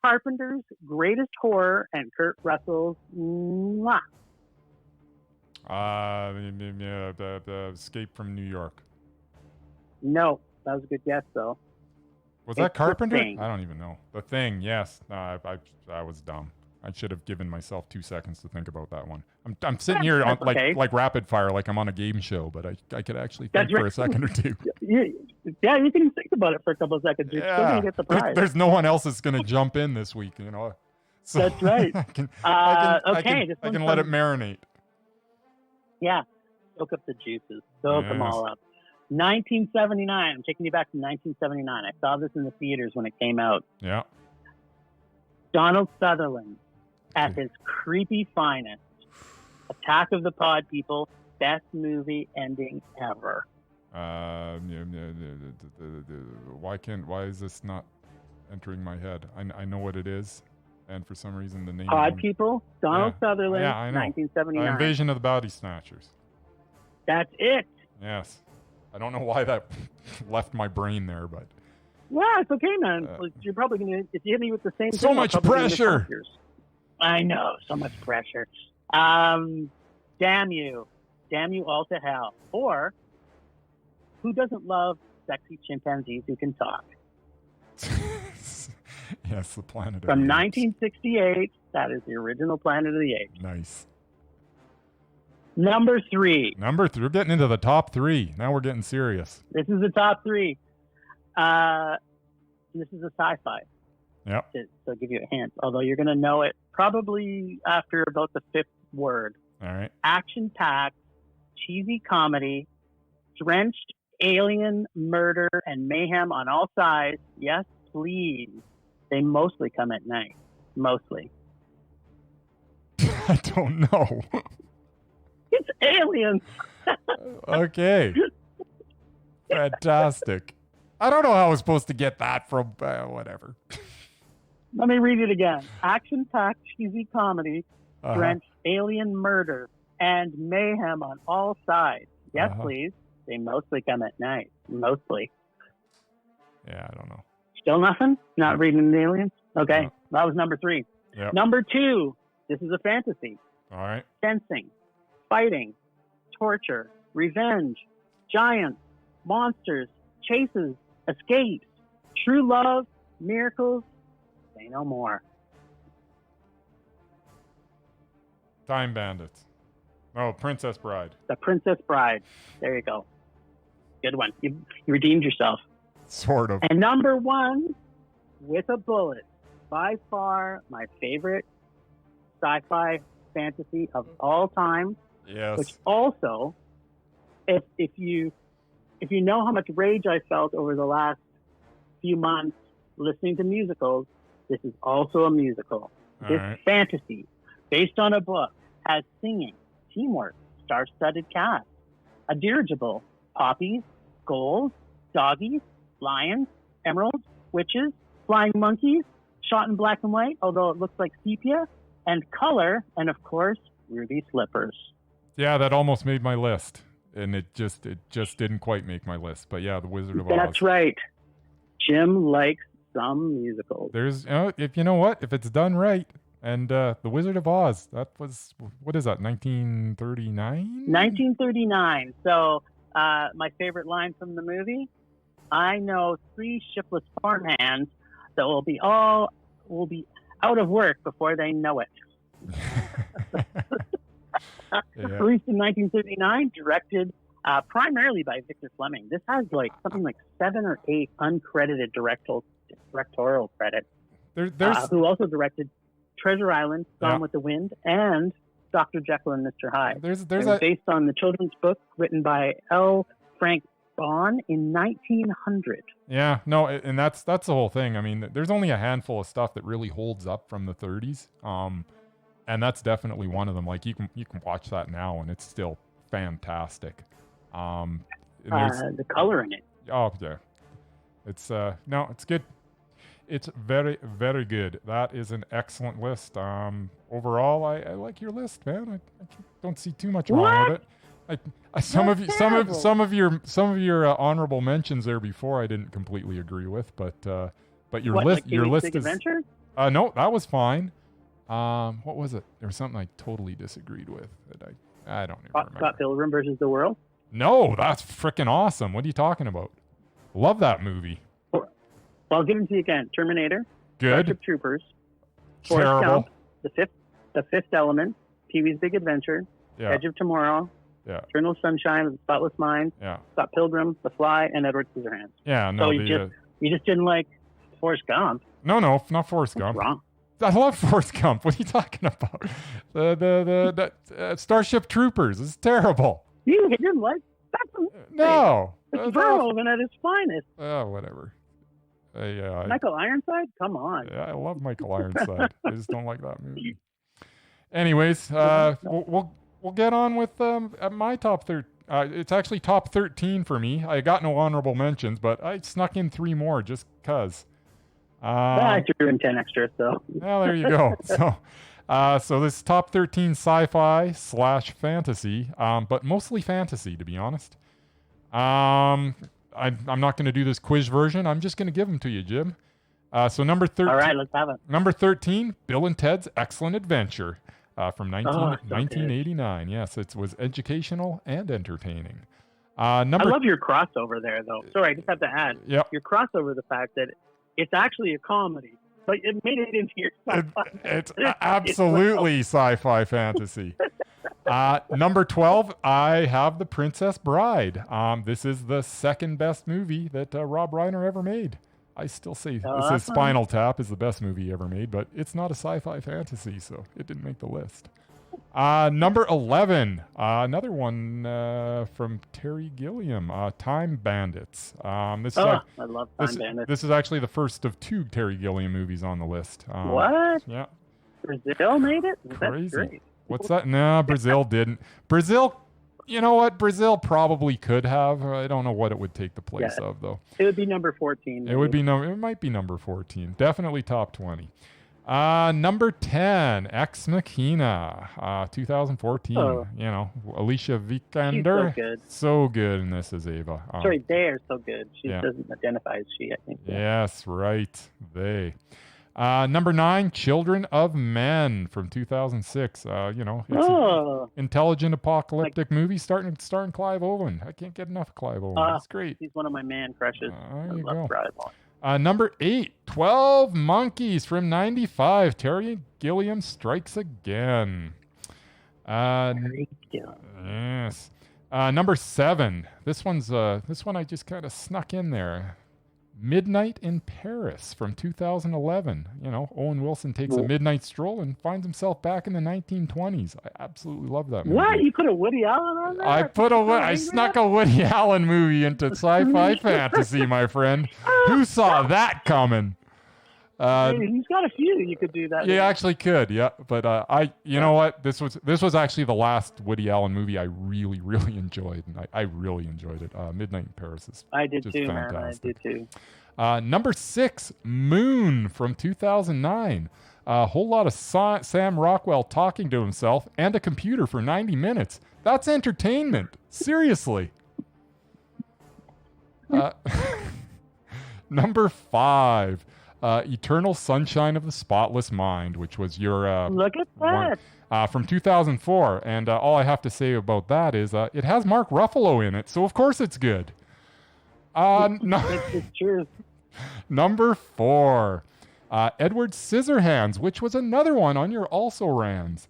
Carpenter's greatest horror and Kurt Russell's mwah. The Escape from New York. No, that was a good guess, though. Was that Carpenter? I don't even know. The Thing, yes. No, I was dumb. I should have given myself 2 seconds to think about that one. I'm sitting here on, like rapid fire, like I'm on a game show, but I could actually think for a second or two. Yeah, you can think about it for a couple of seconds. You're still going to get the prize. There's no one else that's going to jump in this week, you know. So that's right. I can let it marinate. Yeah, soak up the juices. Soak them all up. 1979. I'm taking you back to 1979. I saw this in the theaters when it came out. Yeah. Donald Sutherland at his creepy finest. Attack of the Pod People. Best movie ending ever. Why is this not entering my head? I know what it is, and for some reason the name. Pod People. Donald Sutherland. Yeah, I know. 1979. Invasion of the Body Snatchers. That's it. Yes. I don't know why that left my brain there, but. Yeah, it's okay, man. You're probably going to, if you hit me with the same so thing, much pressure. I know, so much pressure. Damn you all to hell. Or, who doesn't love sexy chimpanzees who can talk? Yes, the Planet From of the 1968, Apes. that is the original Planet of the Apes. Nice. Number 3. We're getting into the top 3. Now we're getting serious. This is the top 3. This is a sci-fi. Yep. So I'll give you a hint, although you're going to know it probably after about the 5th word. All right. Action-packed, cheesy comedy, drenched alien murder and mayhem on all sides. Yes, please. They mostly come at night. Mostly. I don't know. It's aliens. Okay. Fantastic. I don't know how I was supposed to get that from whatever. Let me read it again. Action-packed, cheesy comedy, drenched alien murder, and mayhem on all sides. Yes, please. They mostly come at night. Mostly. Yeah, I don't know. Still nothing? Not reading the aliens? Okay. No. That was number 3. Yep. Number 2. This is a fantasy. All right. Fencing, fighting, torture, revenge, giants, monsters, chases, escapes, true love, miracles, say no more. Time Bandits. Oh, Princess Bride. The Princess Bride. There you go. Good one. You redeemed yourself. Sort of. And number one, with a bullet, by far my favorite sci-fi fantasy of all time. Yes. Which also, if you know how much rage I felt over the last few months listening to musicals, this is also a musical. This fantasy, based on a book, has singing, teamwork, star-studded cast, a dirigible, poppies, gold, doggies, lions, emeralds, witches, flying monkeys, shot in black and white, although it looks like sepia, and color, and of course, ruby slippers. Yeah, that almost made my list, and it just didn't quite make my list. But yeah, The Wizard of Oz. That's right. Jim likes some musicals. There's, if you know what, if it's done right, and The Wizard of Oz, that was, what is that, 1939? 1939. So my favorite line from the movie, I know 3 shiftless farmhands that will be out of work before they know it. Released in 1939, directed primarily by Victor Fleming. This has like something like 7 or 8 uncredited directorial credits. Who also directed Treasure Island, Gone with the Wind, and Dr. Jekyll and Mr. Hyde. There's based on the children's book written by L. Frank Baum in 1900. Yeah, no, and that's the whole thing. I mean, there's only a handful of stuff that really holds up from the 30s. And that's definitely one of them. Like you can watch that now and it's still fantastic. The color in it. Oh yeah, it's no, it's good. It's very, very good. That is an excellent list. Overall, I like your list, man. I don't see too much wrong with it. Some of your honorable mentions there before I didn't completely agree with, but your list is Adventure? No, that was fine. What was it? There was something I totally disagreed with that I don't even remember. Scott Pilgrim versus the World? No, that's freaking awesome. What are you talking about? Love that movie. Well, I'll give them to you again. Terminator. Good. Starship Troopers. Terrible. Camp, the Fifth Element. Pee-wee's Big Adventure. Yeah. Edge of Tomorrow. Yeah. Eternal Sunshine of the Spotless Mind. Yeah. Scott Pilgrim, The Fly, and Edward Scissorhands. Yeah, no. So you just didn't like Forrest Gump. No, not Forrest Gump. Wrong. I love Forrest Gump. What are you talking about? The Starship Troopers is terrible. You didn't like that? No. It's Verhoeven at his finest. Oh, whatever. Michael Ironside? Come on. Yeah, I love Michael Ironside. I just don't like that movie. Anyways, we'll get on with my top 13. It's actually top 13 for me. I got no honorable mentions, but I snuck in 3 more just because. I threw in 10 extra, so. Well, there you go. So this top 13 sci-fi / fantasy, but mostly fantasy, to be honest. I'm not going to do this quiz version. I'm just going to give them to you, Jim. So number 13. All right, let's have it. Number 13, Bill and Ted's Excellent Adventure from 1989. Yes, it was educational and entertaining. I love your crossover there, though. Sorry, I just have to add. Yep. Your crossover, the fact that it's actually a comedy, but it made it into your sci-fi. It's absolutely sci-fi fantasy. Number 12, I have The Princess Bride. This is the second best movie that Rob Reiner ever made. I still say this is Spinal Tap is the best movie ever made, but it's not a sci-fi fantasy, so it didn't make the list. Number 11, another one from Terry Gilliam, Time Bandits. I love Time Bandits. This is actually the first of 2 Terry Gilliam movies on the list. What? Yeah. Brazil made it? Crazy. That's great. What's that? No, Brazil didn't. Brazil, you know what? Brazil probably could have. I don't know what it would take the place of, though. It would be number 14. Maybe. It might be number 14. Definitely top 20. Number 10, Ex Machina, 2014. Alicia Vikander. She's so good. So good in this as Ava. Sorry, they are so good. She doesn't identify as she, I think. Yes, right. They. Number 9, Children of Men from 2006. It's an intelligent apocalyptic movie starring Clive Owen. I can't get enough of Clive Owen. It's great. He's one of my man crushes. There you go. Clive Owen. Number 8, 12 Monkeys from 95. Terry Gilliam strikes again. Great film. Yes. Number 7. This one I just kind of snuck in there. Midnight in Paris from 2011. You know, Owen Wilson takes a midnight stroll and finds himself back in the 1920s. I absolutely love that movie. What? You put a Woody Allen on there? I snuck a Woody Allen movie into Sci-Fi Fantasy, my friend. Who saw that coming? He's got a few you could do that. You actually could, yeah. But you know what? This was actually the last Woody Allen movie I really, really enjoyed, and I really enjoyed it. Midnight in Paris is I did just too, fantastic. man. I did too. Number 6, Moon from 2009. A whole lot of Sam Rockwell talking to himself and a computer for 90 minutes. That's entertainment. Seriously. Number 5. Eternal Sunshine of the Spotless Mind, which was your look at that one, from 2004. And all I have to say about that is it has Mark Ruffalo in it, so of course it's good. It's true. Number 4, Edward Scissorhands, which was another one on your also rans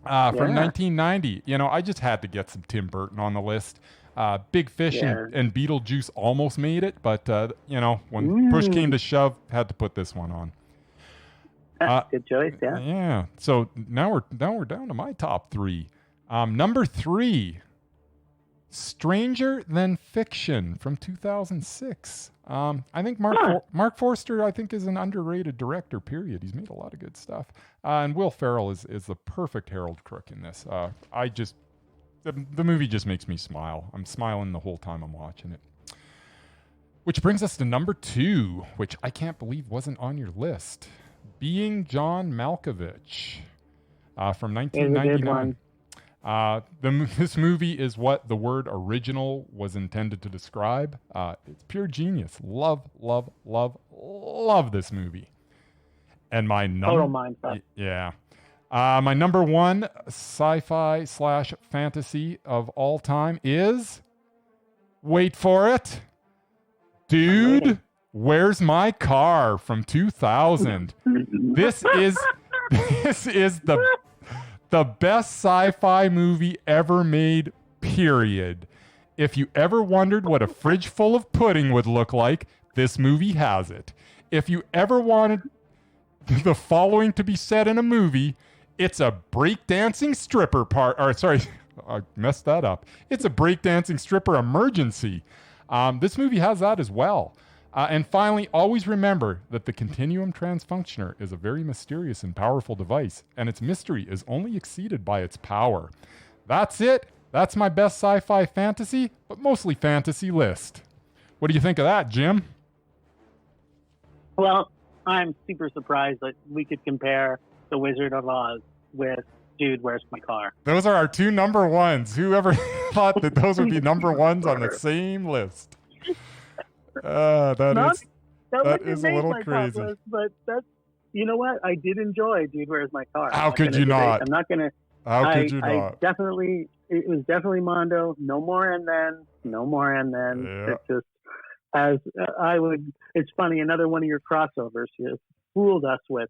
from 1990. You know, I just had to get some Tim Burton on the list. Big Fish and Beetlejuice almost made it, but you know, when push came to shove, had to put this one on. Good choice, yeah. Yeah. So now we're down to my top 3. Number 3, Stranger Than Fiction from 2006. I think Mark Forster, I think, is an underrated director. Period. He's made a lot of good stuff. And Will Ferrell is the perfect Harold Crook in this. The movie just makes me smile. I'm smiling the whole time I'm watching it. Which brings us to number 2, which I can't believe wasn't on your list. Being John Malkovich from 1999. This movie is what the word original was intended to describe. It's pure genius. Love this movie. And my total mindset. Yeah. My number 1 sci-fi / fantasy of all time is, wait for it, Dude, Where's My Car from 2000. This is the best sci-fi movie ever made, period. If you ever wondered what a fridge full of pudding would look like, this movie has it. If you ever wanted the following to be said in a movie, it's a breakdancing stripper I messed that up. It's a breakdancing stripper emergency. This movie has that as well. And finally, always remember that the continuum transfunctioner is a very mysterious and powerful device, and its mystery is only exceeded by its power. That's it. That's my best sci-fi fantasy, but mostly fantasy list. What do you think of that, Jim? Well, I'm super surprised that we could compare The Wizard of Oz with Dude, Where's My Car? Those are our 2 number 1s. Whoever thought that those would be number 1s on the same list? That is a little crazy. List, but that's, you know what? I did enjoy Dude, Where's My Car? How could you not? I'm not going to. How could you not? It was definitely Mondo. No more and then. Yeah. It's just, it's funny, another one of your crossovers you fooled us with.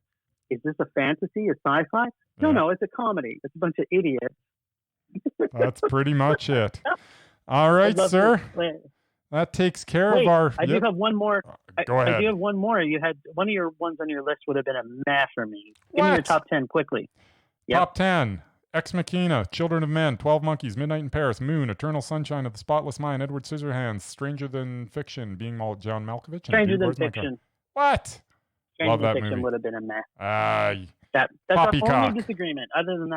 Is this a fantasy, a sci-fi? No, it's a comedy. It's a bunch of idiots. That's pretty much it. All right, sir. That takes care of our... I do have one more. Go ahead. I do have one more. You had one of your ones on your list would have been a mess for me. Give me your top 10 quickly. Yep. Top 10. Ex Machina, Children of Men, 12 Monkeys, Midnight in Paris, Moon, Eternal Sunshine of the Spotless Mind, Edward Scissorhands, Stranger Than Fiction, Being John Malkovich. Stranger Than Fiction. What? Love that movie. Would have been a mess. That's our only disagreement. Other than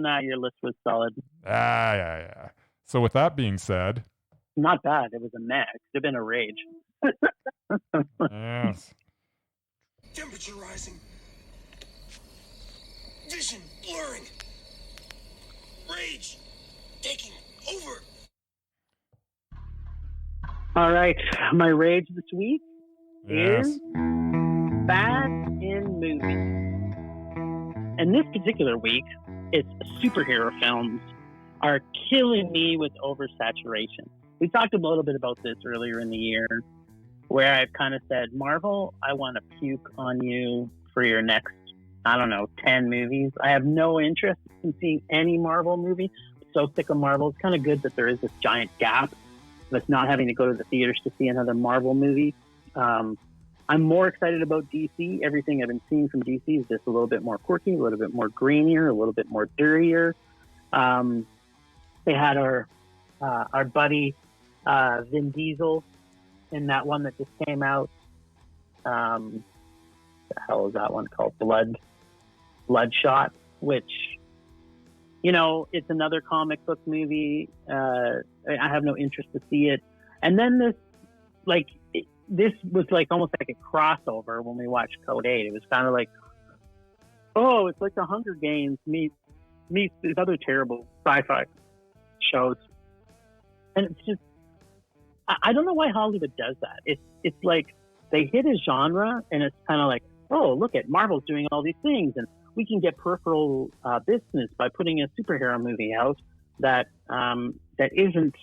that, your list was solid. Yeah. So with that being said, not bad. It was a mess. It would have been a rage. Yes. Temperature rising. Vision blurring. Rage taking over. All right, my rage this week Yes. is bad in movies. And this particular week, it's superhero films are killing me with oversaturation. We talked a little bit about this earlier in the year, where I've kind of said, Marvel, I want to puke on you for your next I don't know, 10 movies. I have no interest in seeing any Marvel movie. I'm so sick of Marvel. It's kind of good that there is this giant gap of us not having to go to the theaters to see another Marvel movie. I'm more excited about DC. Everything I've been seeing from DC is just a little bit more quirky, a little bit more grainier, a little bit more dirtier. They had our buddy Vin Diesel in that one that just came out. The hell is that one called? Bloodshot, which, you know, it's another comic book movie. I have no interest to see it. And then this was like almost like a crossover when we watched Code 8. It was kind of like, oh, it's like the Hunger Games meets these other terrible sci-fi shows. And it's just, I don't know why Hollywood does that. It's like they hit a genre and it's kind of like, oh, look at Marvel's doing all these things and we can get peripheral business by putting a superhero movie out that isn't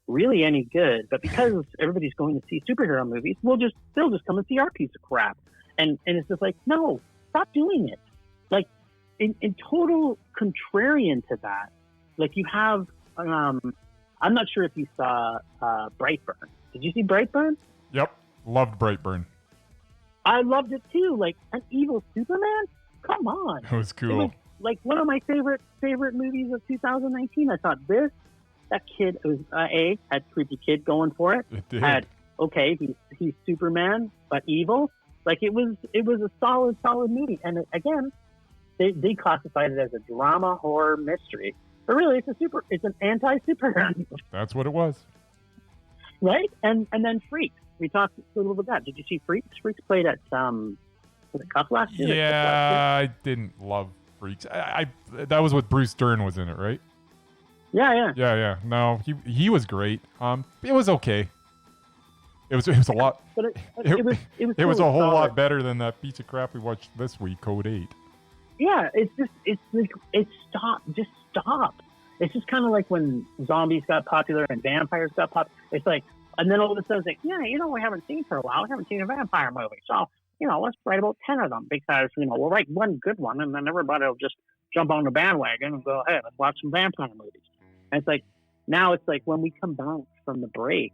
really any good, but because everybody's going to see superhero movies, they'll just come and see our piece of crap. And it's just like, no, stop doing it. Like in total contrarian to that, like you have I'm not sure if you saw Brightburn. Did you see Brightburn? Yep. Loved Brightburn. I loved it too. Like an evil Superman? Come on. It was cool. It was like one of my favorite movies of 2019. I thought that kid was had creepy kid going for it. It did. He's Superman but evil. Like it was a solid movie. And again, they classified it as a drama horror mystery. But really, it's an anti-superhero movie. That's what it was. Right? And then Freaks. We talked a little bit about that. Did you see Freaks? Freaks played at was it Cup last year? Yeah, I didn't love Freaks. I that was what Bruce Dern was in it, right? Yeah. No, he was great. It was okay. It was a lot. But it was a whole solid. lot better than that piece of crap we watched this week, Code 8. Yeah, stop. Just stop. It's just kind of like when zombies got popular and vampires got popular. It's like, and then all of a sudden it's like, yeah, we haven't seen for a while. We haven't seen a vampire movie. So, let's write about 10 of them because, we'll write one good one and then everybody will just jump on the bandwagon and go, hey, let's watch some vampire movies. And it's like, now it's like when we come back from the break,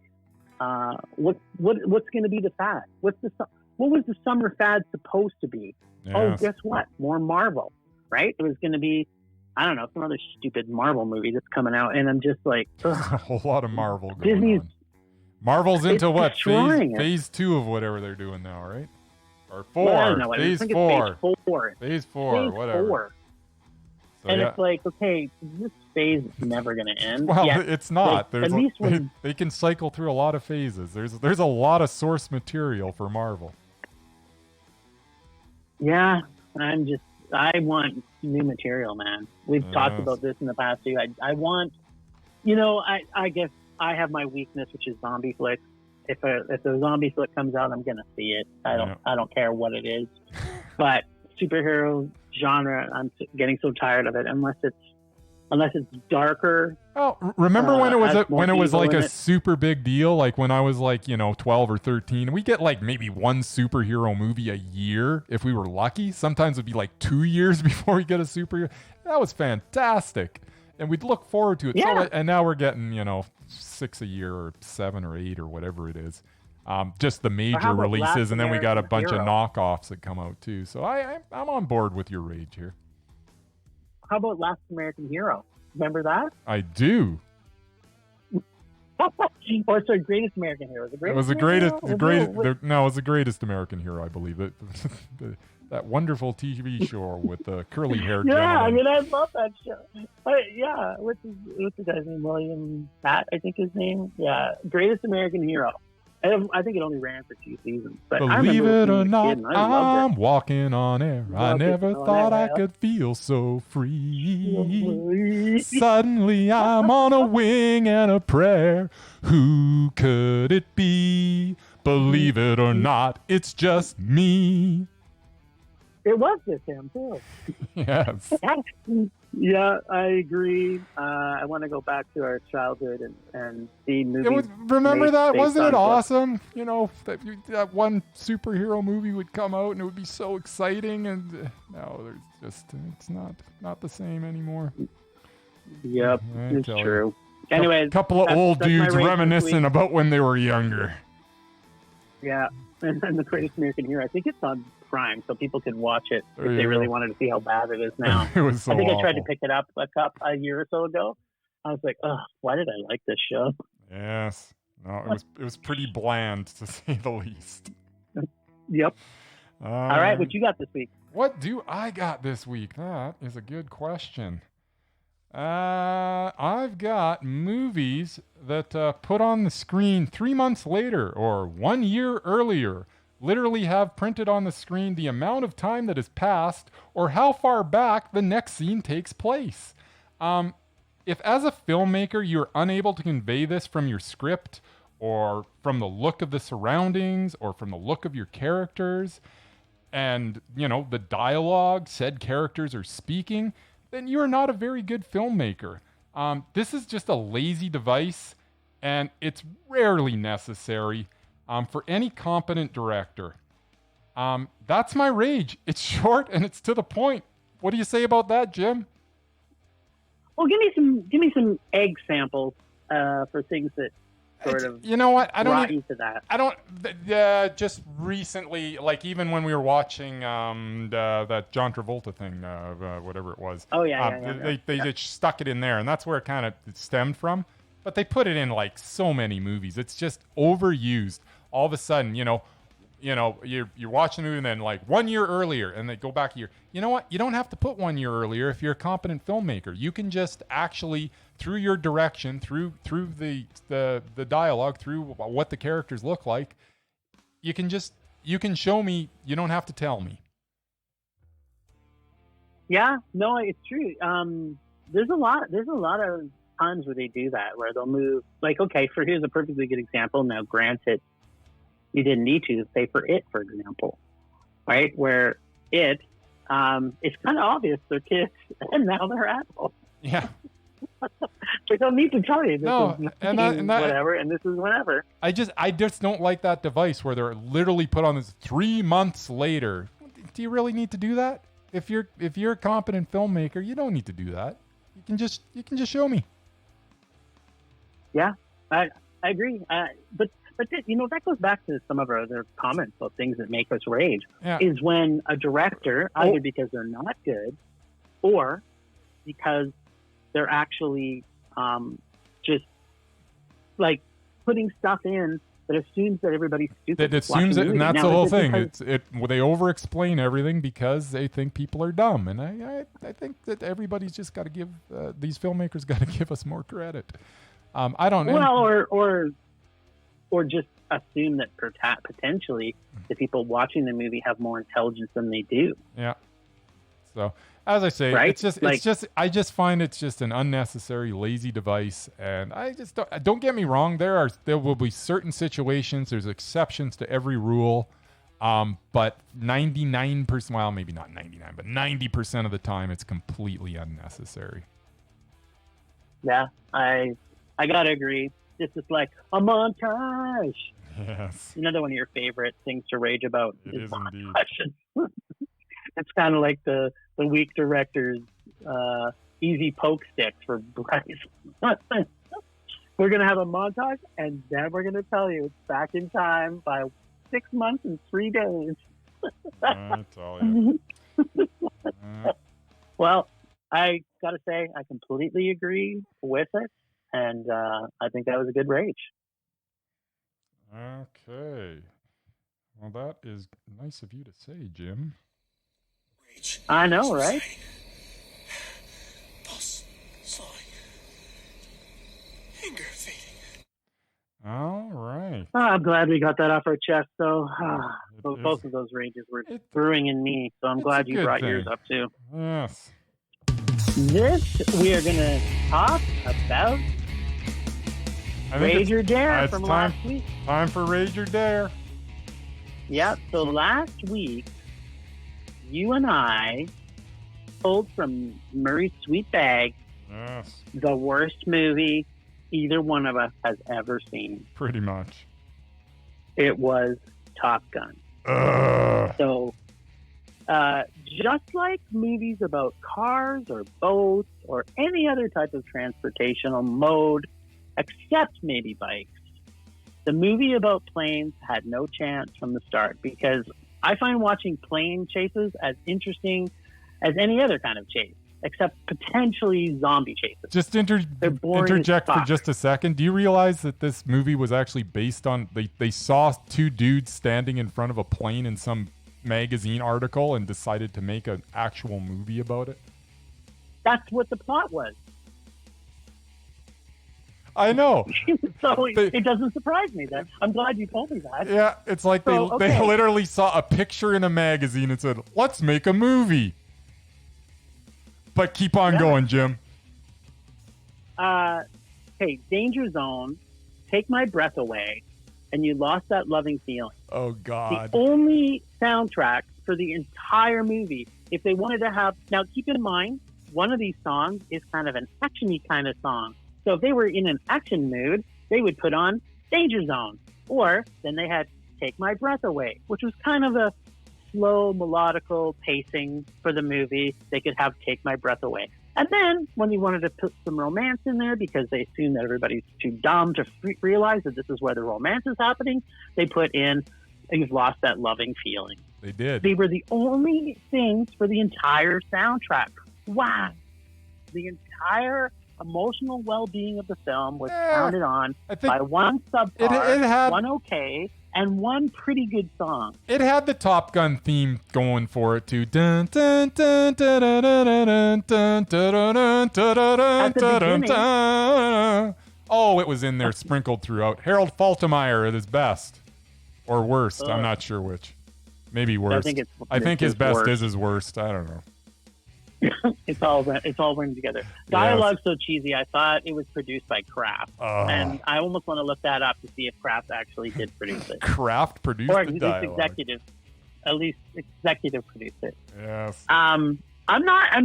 what's going to be the fad? What was the summer fad supposed to be? Yes. Oh, guess what? More Marvel, right? It was going to be, I don't know, some other stupid Marvel movie that's coming out. And I'm just like, ugh. A whole lot of Marvel going Disney's, on. Marvel's into what? Destroying it. Phase 2 of whatever they're doing now, right? Or 4. Well, I don't know. Phase I think 4. It's phase 4. Phase 4, whatever. 4. So, And yeah. it's like, okay, this phase is never going to end. Well, Yeah, it's not. like, at least when, they can cycle through a lot of phases. There's a lot of source material for Marvel. yeah, I want new material, man. We've talked about this in the past too. I want, I guess I have my weakness, which is zombie flicks. If a zombie flick comes out, I'm gonna see it. I don't care what it is. But superhero genre, I'm getting so tired of it. Unless it's darker. Oh, remember when it was like a it. super big deal? Like when I was like 12 or 13, we get like maybe one superhero movie a year if we were lucky. Sometimes it'd be like 2 years before we get a superhero. That was fantastic, and we'd look forward to it. Yeah. So, and now we're getting 6 a year or 7 or 8 or whatever it is. Just the major releases, and then we got a bunch of knockoffs that come out too. So I'm on board with your rage here. How about Last American Hero? Remember that? I do. Or sorry, Greatest American Hero. It was the greatest. It was the greatest American Hero, I believe. That wonderful TV show with the curly haired Yeah, gentleman. I mean, I love that show. Yeah, what's the guy's name? William Pat, I think his name. Yeah, Greatest American Hero. I think it only ran for 2 seasons. But I Believe remember it or being a not, kid and I loved I'm walking on air. I Walking never on thought I air. could feel so free. it. Suddenly I'm on a wing and a prayer. Who could it be? Believe it or not, it's just me. It was just him too. Yes. Yeah, I agree. I want to go back to our childhood and see movies. Remember that? based Wasn't on it books. awesome? You know, that one superhero movie would come out and it would be so exciting, and no, there's just it's not the same anymore. Yep, it's tell you. true. Anyways, couple of old that's my dudes rage this reminiscing week. about when they were younger. Yeah, and The Greatest American Hero. I think it's on Prime, so people can watch it There if you they go. really wanted to see how bad it is now. It was so I think awful. I tried to pick it up a year or so ago. I was like, oh, why did I like this show? Yes. No, it was pretty bland, to say the least. Yep. All right, what you got this week? What do I got this week? That is a good question. I've got movies that put on the screen 3 months later or 1 year earlier. Literally have printed on the screen the amount of time that has passed or how far back the next scene takes place. If as a filmmaker you're unable to convey this from your script or from the look of the surroundings or from the look of your characters and, you know, the dialogue said characters are speaking, then you are not a very good filmmaker. This is just a lazy device, and it's rarely necessary for any competent director. That's my rage. It's short and it's to the point. What do you say about that, Jim? Well, give me some egg samples for things that sort of you know what? I brought don't. you to that. I don't. Just recently, like even when we were watching that John Travolta thing, whatever it was. Oh yeah. They just stuck it in there, and that's where it kind of stemmed from. But they put it in like so many movies. It's just overused. All of a sudden, you're watching the movie, and then like 1 year earlier, and they go back a year. You know what? You don't have to put 1 year earlier if you're a competent filmmaker. You can just actually, through your direction, through the dialogue, through what the characters look like, you can show me. You don't have to tell me. Yeah, no, it's true. There's a lot of times where they do that, where they'll move. Like, okay, here's a perfectly good example. Now, granted, you didn't need to say for It, for example, right? Where it's kind of obvious they're kids and now they're adults. Yeah. They don't need to tell you this is and whatever, and this is whatever. I just don't like that device where they're literally put on this 3 months later. Do you really need to do that? If you're a competent filmmaker, you don't need to do that. You can just show me. Yeah, I agree. But that goes back to some of our other comments about things that make us rage. Yeah. Is when a director, either because they're not good, or because they're actually just like putting stuff in that assumes that everybody's stupid. That assumes it, and that's the Now, whole is it thing. because- They over-explain everything because they think people are dumb, and I think that everybody's just got to give these filmmakers got to give us more credit. I don't know. Well, or just assume that potentially the people watching the movie have more intelligence than they do. Yeah. So as I say, Right? I just find it's just an unnecessary, lazy device, and I just don't get me wrong. There will be certain situations. There's exceptions to every rule, but 99%, well, maybe not 99, but 90% of the time, it's completely unnecessary. Yeah, I gotta agree. This is like a montage. Yes, Another one of your favorite things to rage about it is is indeed. montages. It's kind of like the weak director's easy poke sticks for Bryce. We're gonna have a montage, and then we're gonna tell you it's back in time by 6 months and 3 days. That's all. Yeah. Well, I gotta say, I completely agree with it, and I think that was a good rage. Okay. Well, that is nice of you to say, Jim. Rage. I know, right? Pulse slowing. Anger fading. All right. Oh, I'm glad we got that off our chest, though. It Both is- of those rages were it- brewing in me, so I'm it's glad a you good brought thing. yours up, too. Yes. This, we are going to talk about I think Rage or Dare it's from time. last week. Time for Rage or Dare. Yeah, so last week you and I pulled from Murray's sweet bag Yes. the worst movie either one of us has ever seen. Pretty much. It was Top Gun. Ugh. So, just like movies about cars or boats or any other type of transportational mode, except maybe bikes, the movie about planes had no chance from the start, because I find watching plane chases as interesting as any other kind of chase, except potentially zombie chases. Just They're boring interject as for fuck. just a second. Do you realize that this movie was actually based on they saw two dudes standing in front of a plane in some magazine article and decided to make an actual movie about it? That's what the plot was. I know. So it doesn't surprise me that. I'm glad you told me that. Yeah, it's like they literally saw a picture in a magazine and said, "Let's make a movie." But keep on going, Jim. Hey, Danger Zone, Take My Breath Away, and You Lost That Loving Feeling. Oh God. The only soundtrack for the entire movie. If they wanted to have, now keep in mind, one of these songs is kind of an action-y kind of song. So if they were in an action mood, they would put on Danger Zone. Or then they had Take My Breath Away, which was kind of a slow, melodical pacing for the movie. They could have Take My Breath Away. And then when they wanted to put some romance in there because they assume that everybody's too dumb to realize that this is where the romance is happening, they put in You've Lost That Loving Feeling. They did. They were the only things for the entire soundtrack. Wow. The entire emotional well-being of the film was counted on by one subpar, one okay, and one pretty good song. It had the Top Gun theme going for it too. Dun, dun, dun, dun, dun, dun, dun, dun, dun, dun, dun, dun. Oh, it was in there sprinkled throughout. Harold Faltermeyer at his best. Or worst. I'm not sure which. Maybe worst. I think his best worst. is his worst. I don't know. It's all running together. Dialogue's so cheesy. I thought it was produced by Kraft, and I almost want to look that up to see if Kraft actually did produce it. Kraft produced or the at dialogue. At least executive produced it. Yes. I'm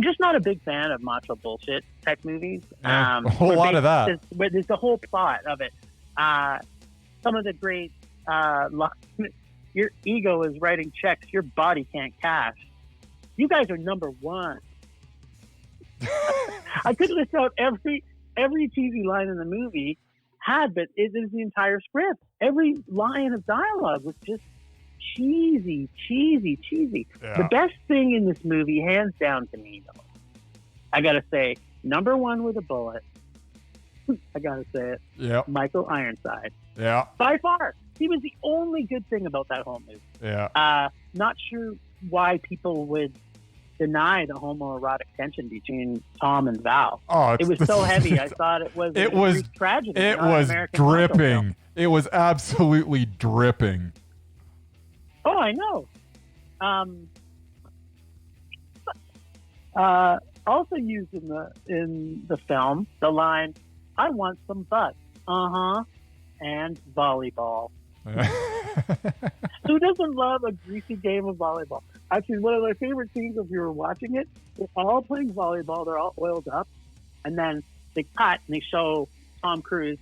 just not a big fan of macho bullshit tech movies. A whole lot of that. There's the whole plot of it. Some of the great your ego is writing checks your body can't cash. You guys are number one. I could list out every TV line in the movie but it is the entire script. Every line of dialogue was just cheesy. Yeah. The best thing in this movie, hands down to me, though, I gotta say, number one with a bullet. I gotta say it. Yeah. Michael Ironside. Yeah. By far, he was the only good thing about that whole movie. Yeah. Not sure why people would deny the homoerotic tension between Tom and Val. Oh, it was so heavy. I thought it was Greek tragedy. It not was an American macho film. dripping. It was absolutely dripping. Oh, I know. Also used in the film, the line, "I want some butt." And volleyball. Who doesn't love a greasy game of volleyball? Actually, one of my favorite scenes, if you were watching it, they're all playing volleyball. They're all oiled up. And then they cut and they show Tom Cruise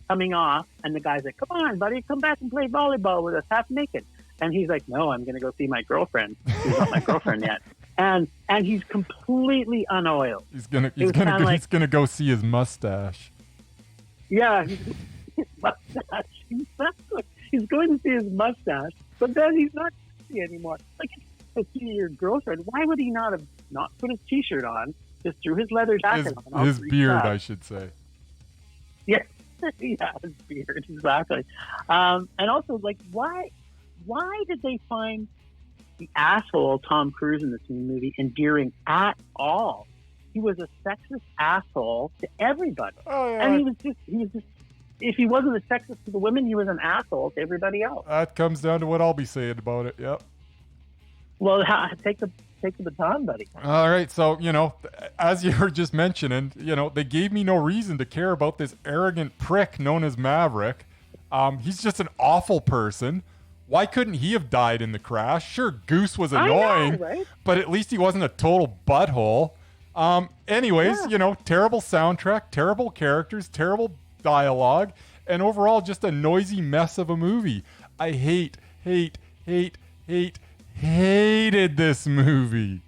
coming off. And the guy's like, "Come on, buddy, come back and play volleyball with us half naked." And he's like, "No, I'm going to go see my girlfriend. She's not my girlfriend yet." And he's completely unoiled. He's gonna go see his mustache. Yeah, his mustache. Exactly. He's going to see his mustache, but then he's not see anymore. Like, to see your girlfriend, why would he not have not put his t-shirt on, just threw his leather jacket on? His beard, I should say. Yeah, yeah, his beard, exactly. And also, like, why did they find the asshole Tom Cruise in this movie endearing at all? He was a sexist asshole to everybody. Oh, yeah. And he was just, if he wasn't a sexist to the women, he was an asshole to everybody else. That comes down to what I'll be saying about it. Yep. Well, take the baton, buddy. All right. So, as you were just mentioning, they gave me no reason to care about this arrogant prick known as Maverick. He's just an awful person. Why couldn't he have died in the crash? Sure, Goose was I know, annoying, right? but at least he wasn't a total butthole. Anyways, terrible soundtrack, terrible characters, terrible dialogue, and overall just a noisy mess of a movie. I hated this movie.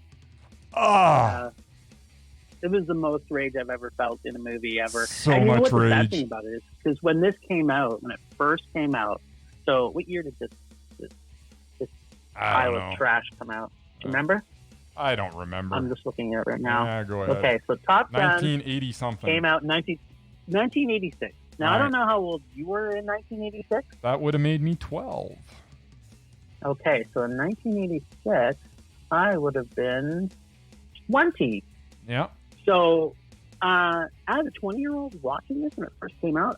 It was the most rage I've ever felt in a movie ever. So and you know much what the bad rage. thing about it is? Because when it first came out, so what year did this I pile don't know. of trash come out? Do you remember? I don't remember. I'm just looking at it right now. Yeah, go ahead. Okay, so Top Gun 1980 something. came out in 1986. Now, I don't know how old you were in 1986. That would have made me 12. Okay, so in 1986, I would have been 20. Yeah. So, as a 20-year-old watching this when it first came out,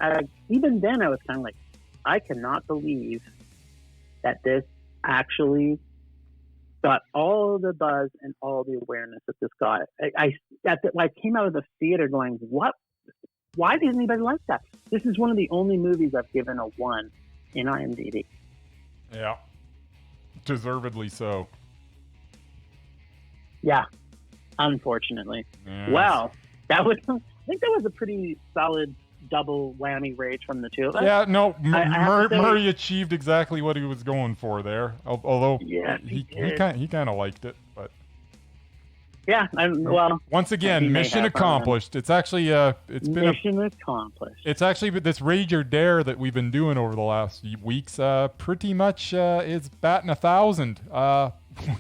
even then I was kind of like, I cannot believe that this actually got all the buzz and all the awareness that this got. I came out of the theater going, what? Why didn't anybody like that? This is one of the only movies I've given a 1 in IMDb. Yeah. Deservedly so. Yeah, unfortunately. Yes. Well, I think that was a pretty solid double whammy rage from the two of us. Yeah, no, I have to say- Murray achieved exactly what he was going for there. Although Yeah, he did. kind of liked it, but Yeah, once he again, may mission have, accomplished. It's actually mission accomplished. It's actually this Rage or Dare that we've been doing over the last few weeks. Pretty much is batting 1,000.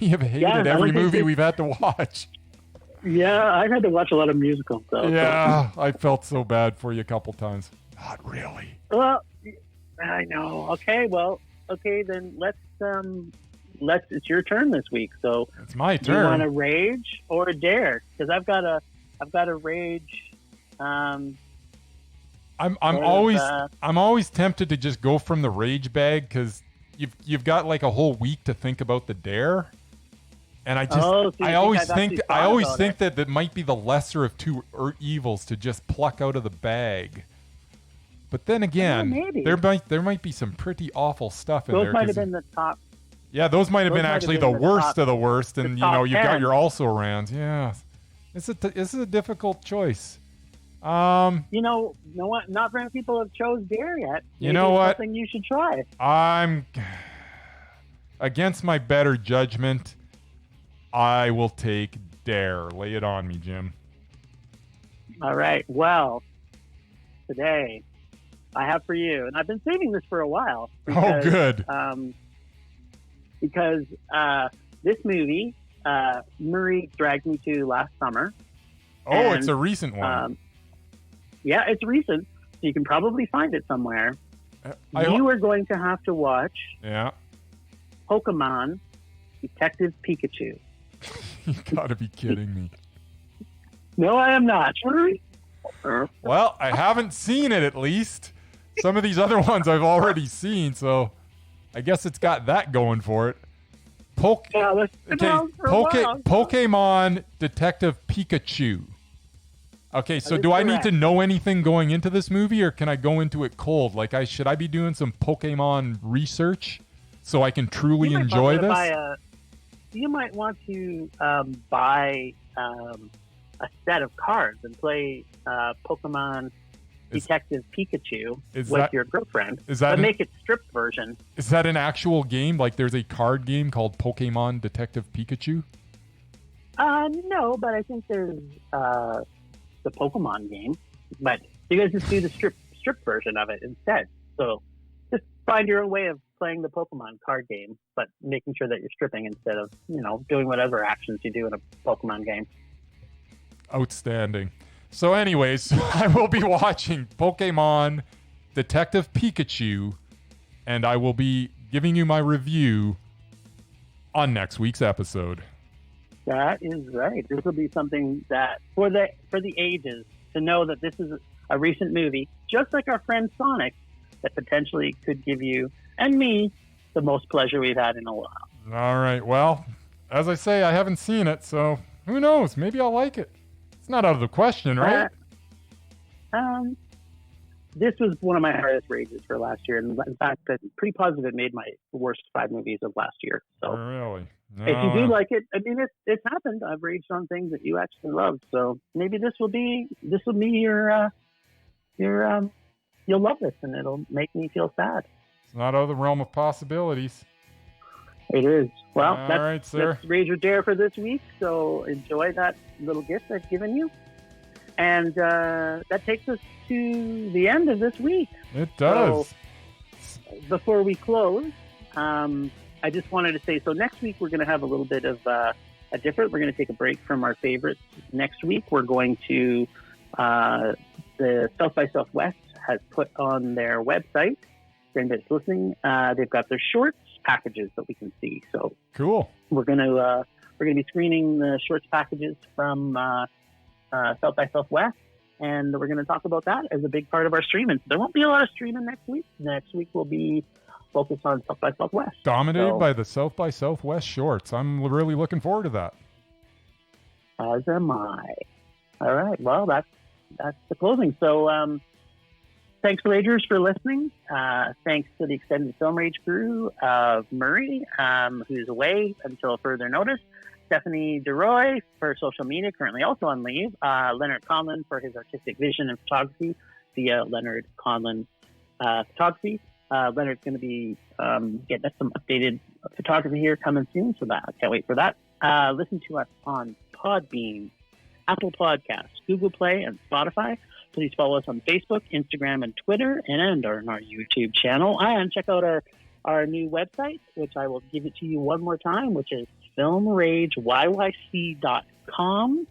We have hated every movie we've had to watch. Yeah, I've had to watch a lot of musicals, though. Yeah, I felt so bad for you a couple times. Not really. Well, I know. Okay, then let's. It's your turn this week. So It's my do you want turn. a rage or a dare? Because I've got a rage. I'm There's, always tempted to just go from the rage bag because you've got like a whole week to think about the dare, and I always think that might be the lesser of two evils to just pluck out of the bag. But then again, maybe. there might be some pretty awful stuff in those there. might have 'cause- been the top. Yeah, those might have Those been might have actually been the the worst top- of the worst, and the you know top you've got 10. your also rans. Yeah, this is a difficult choice. Not very many people have chose dare yet. You know what? Something you should try. I'm against my better judgment. I will take dare. Lay it on me, Jim. All right. Well, today I have for you, and I've been saving this for a while. Oh, good. Because this movie, Murray dragged me to last summer. Oh, and, it's a recent one. Yeah, it's recent. So you can probably find it somewhere. I- You are going to have to watch Yeah. Pokemon Detective Pikachu. You gotta be kidding me. No, I am not. Well, I haven't seen it at least. Some of these other ones I've already seen, so I guess it's got that going for it. Pokemon Detective Pikachu. Okay, so That is do I need correct. to know anything going into this movie, or can I go into it cold? Like, should I be doing some Pokemon research so I can truly You might enjoy want to this? you might want to buy a set of cards and play Pokemon Detective Pikachu is with that- your girlfriend. is that but an- make it stripped version. Is that an actual game? Like, there's a card game called Pokemon Detective Pikachu? No, but I think there's the Pokemon game. But you guys just do the stripped version of it instead. So just find your own way of playing the Pokemon card game, but making sure that you're stripping instead of, doing whatever actions you do in a Pokemon game. Outstanding. So anyways, I will be watching Pokemon Detective Pikachu, and I will be giving you my review on next week's episode. That is right. This will be something that for the ages to know that this is a recent movie, just like our friend Sonic, that potentially could give you and me the most pleasure we've had in a while. All right. Well, as I say, I haven't seen it, so who knows? Maybe I'll like it. It's not out of the question, right? this was one of my hardest rages for last year. And in fact, I'm pretty positive it made my worst 5 movies of last year. So really? No. if you do like it, I mean, it's happened. I've raged on things that you actually love. So maybe this will be your you'll love this and it'll make me feel sad. It's not out of the realm of possibilities. It is. Well, All right, sir. That's Rage or Dare for this week. So enjoy that little gift I've given you. And that takes us to the end of this week. It does. So, before we close, I just wanted to say, so next week we're going to have a little bit of we're going to take a break from our favorites. Next week we're going to, the South by Southwest has put on their website, for anybody that's listening, they've got their shorts packages that we can see. So Cool. we're going to be screening the shorts packages from South by Southwest, and we're going to talk about that as a big part of our streaming. There won't be a lot of streaming next week. Next week will be focused on South by Southwest. Dominated by the South by Southwest shorts. I'm really looking forward to that. As am I. All right. Well, that's the closing. So thanks, Ragers, for listening. Thanks to the extended Film Rage crew of Murray, who's away until further notice. Stephanie DeRoy for social media, currently also on leave. Leonard Conlon for his artistic vision and photography via Leonard Conlon Photography. Leonard's going to be getting us some updated photography here coming soon, so that I can't wait for that. Listen to us on Podbean, Apple Podcasts, Google Play, and Spotify. Please follow us on Facebook, Instagram, and Twitter, and on our YouTube channel. And check out our new website, which I will give it to you one more time, which is filmrageyyc.com.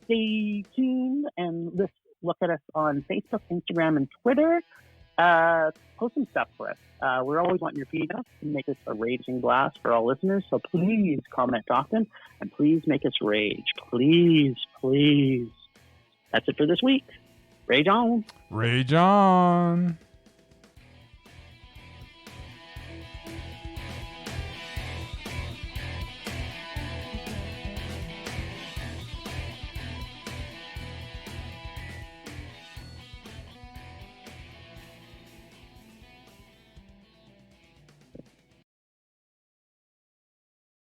Stay tuned and look at us on Facebook, Instagram, and Twitter. Post some stuff for us. We're always wanting your feedback to make this a raging blast for all listeners. So please comment often and please make us rage. Please, please. That's it for this week. Rage on. Rage on.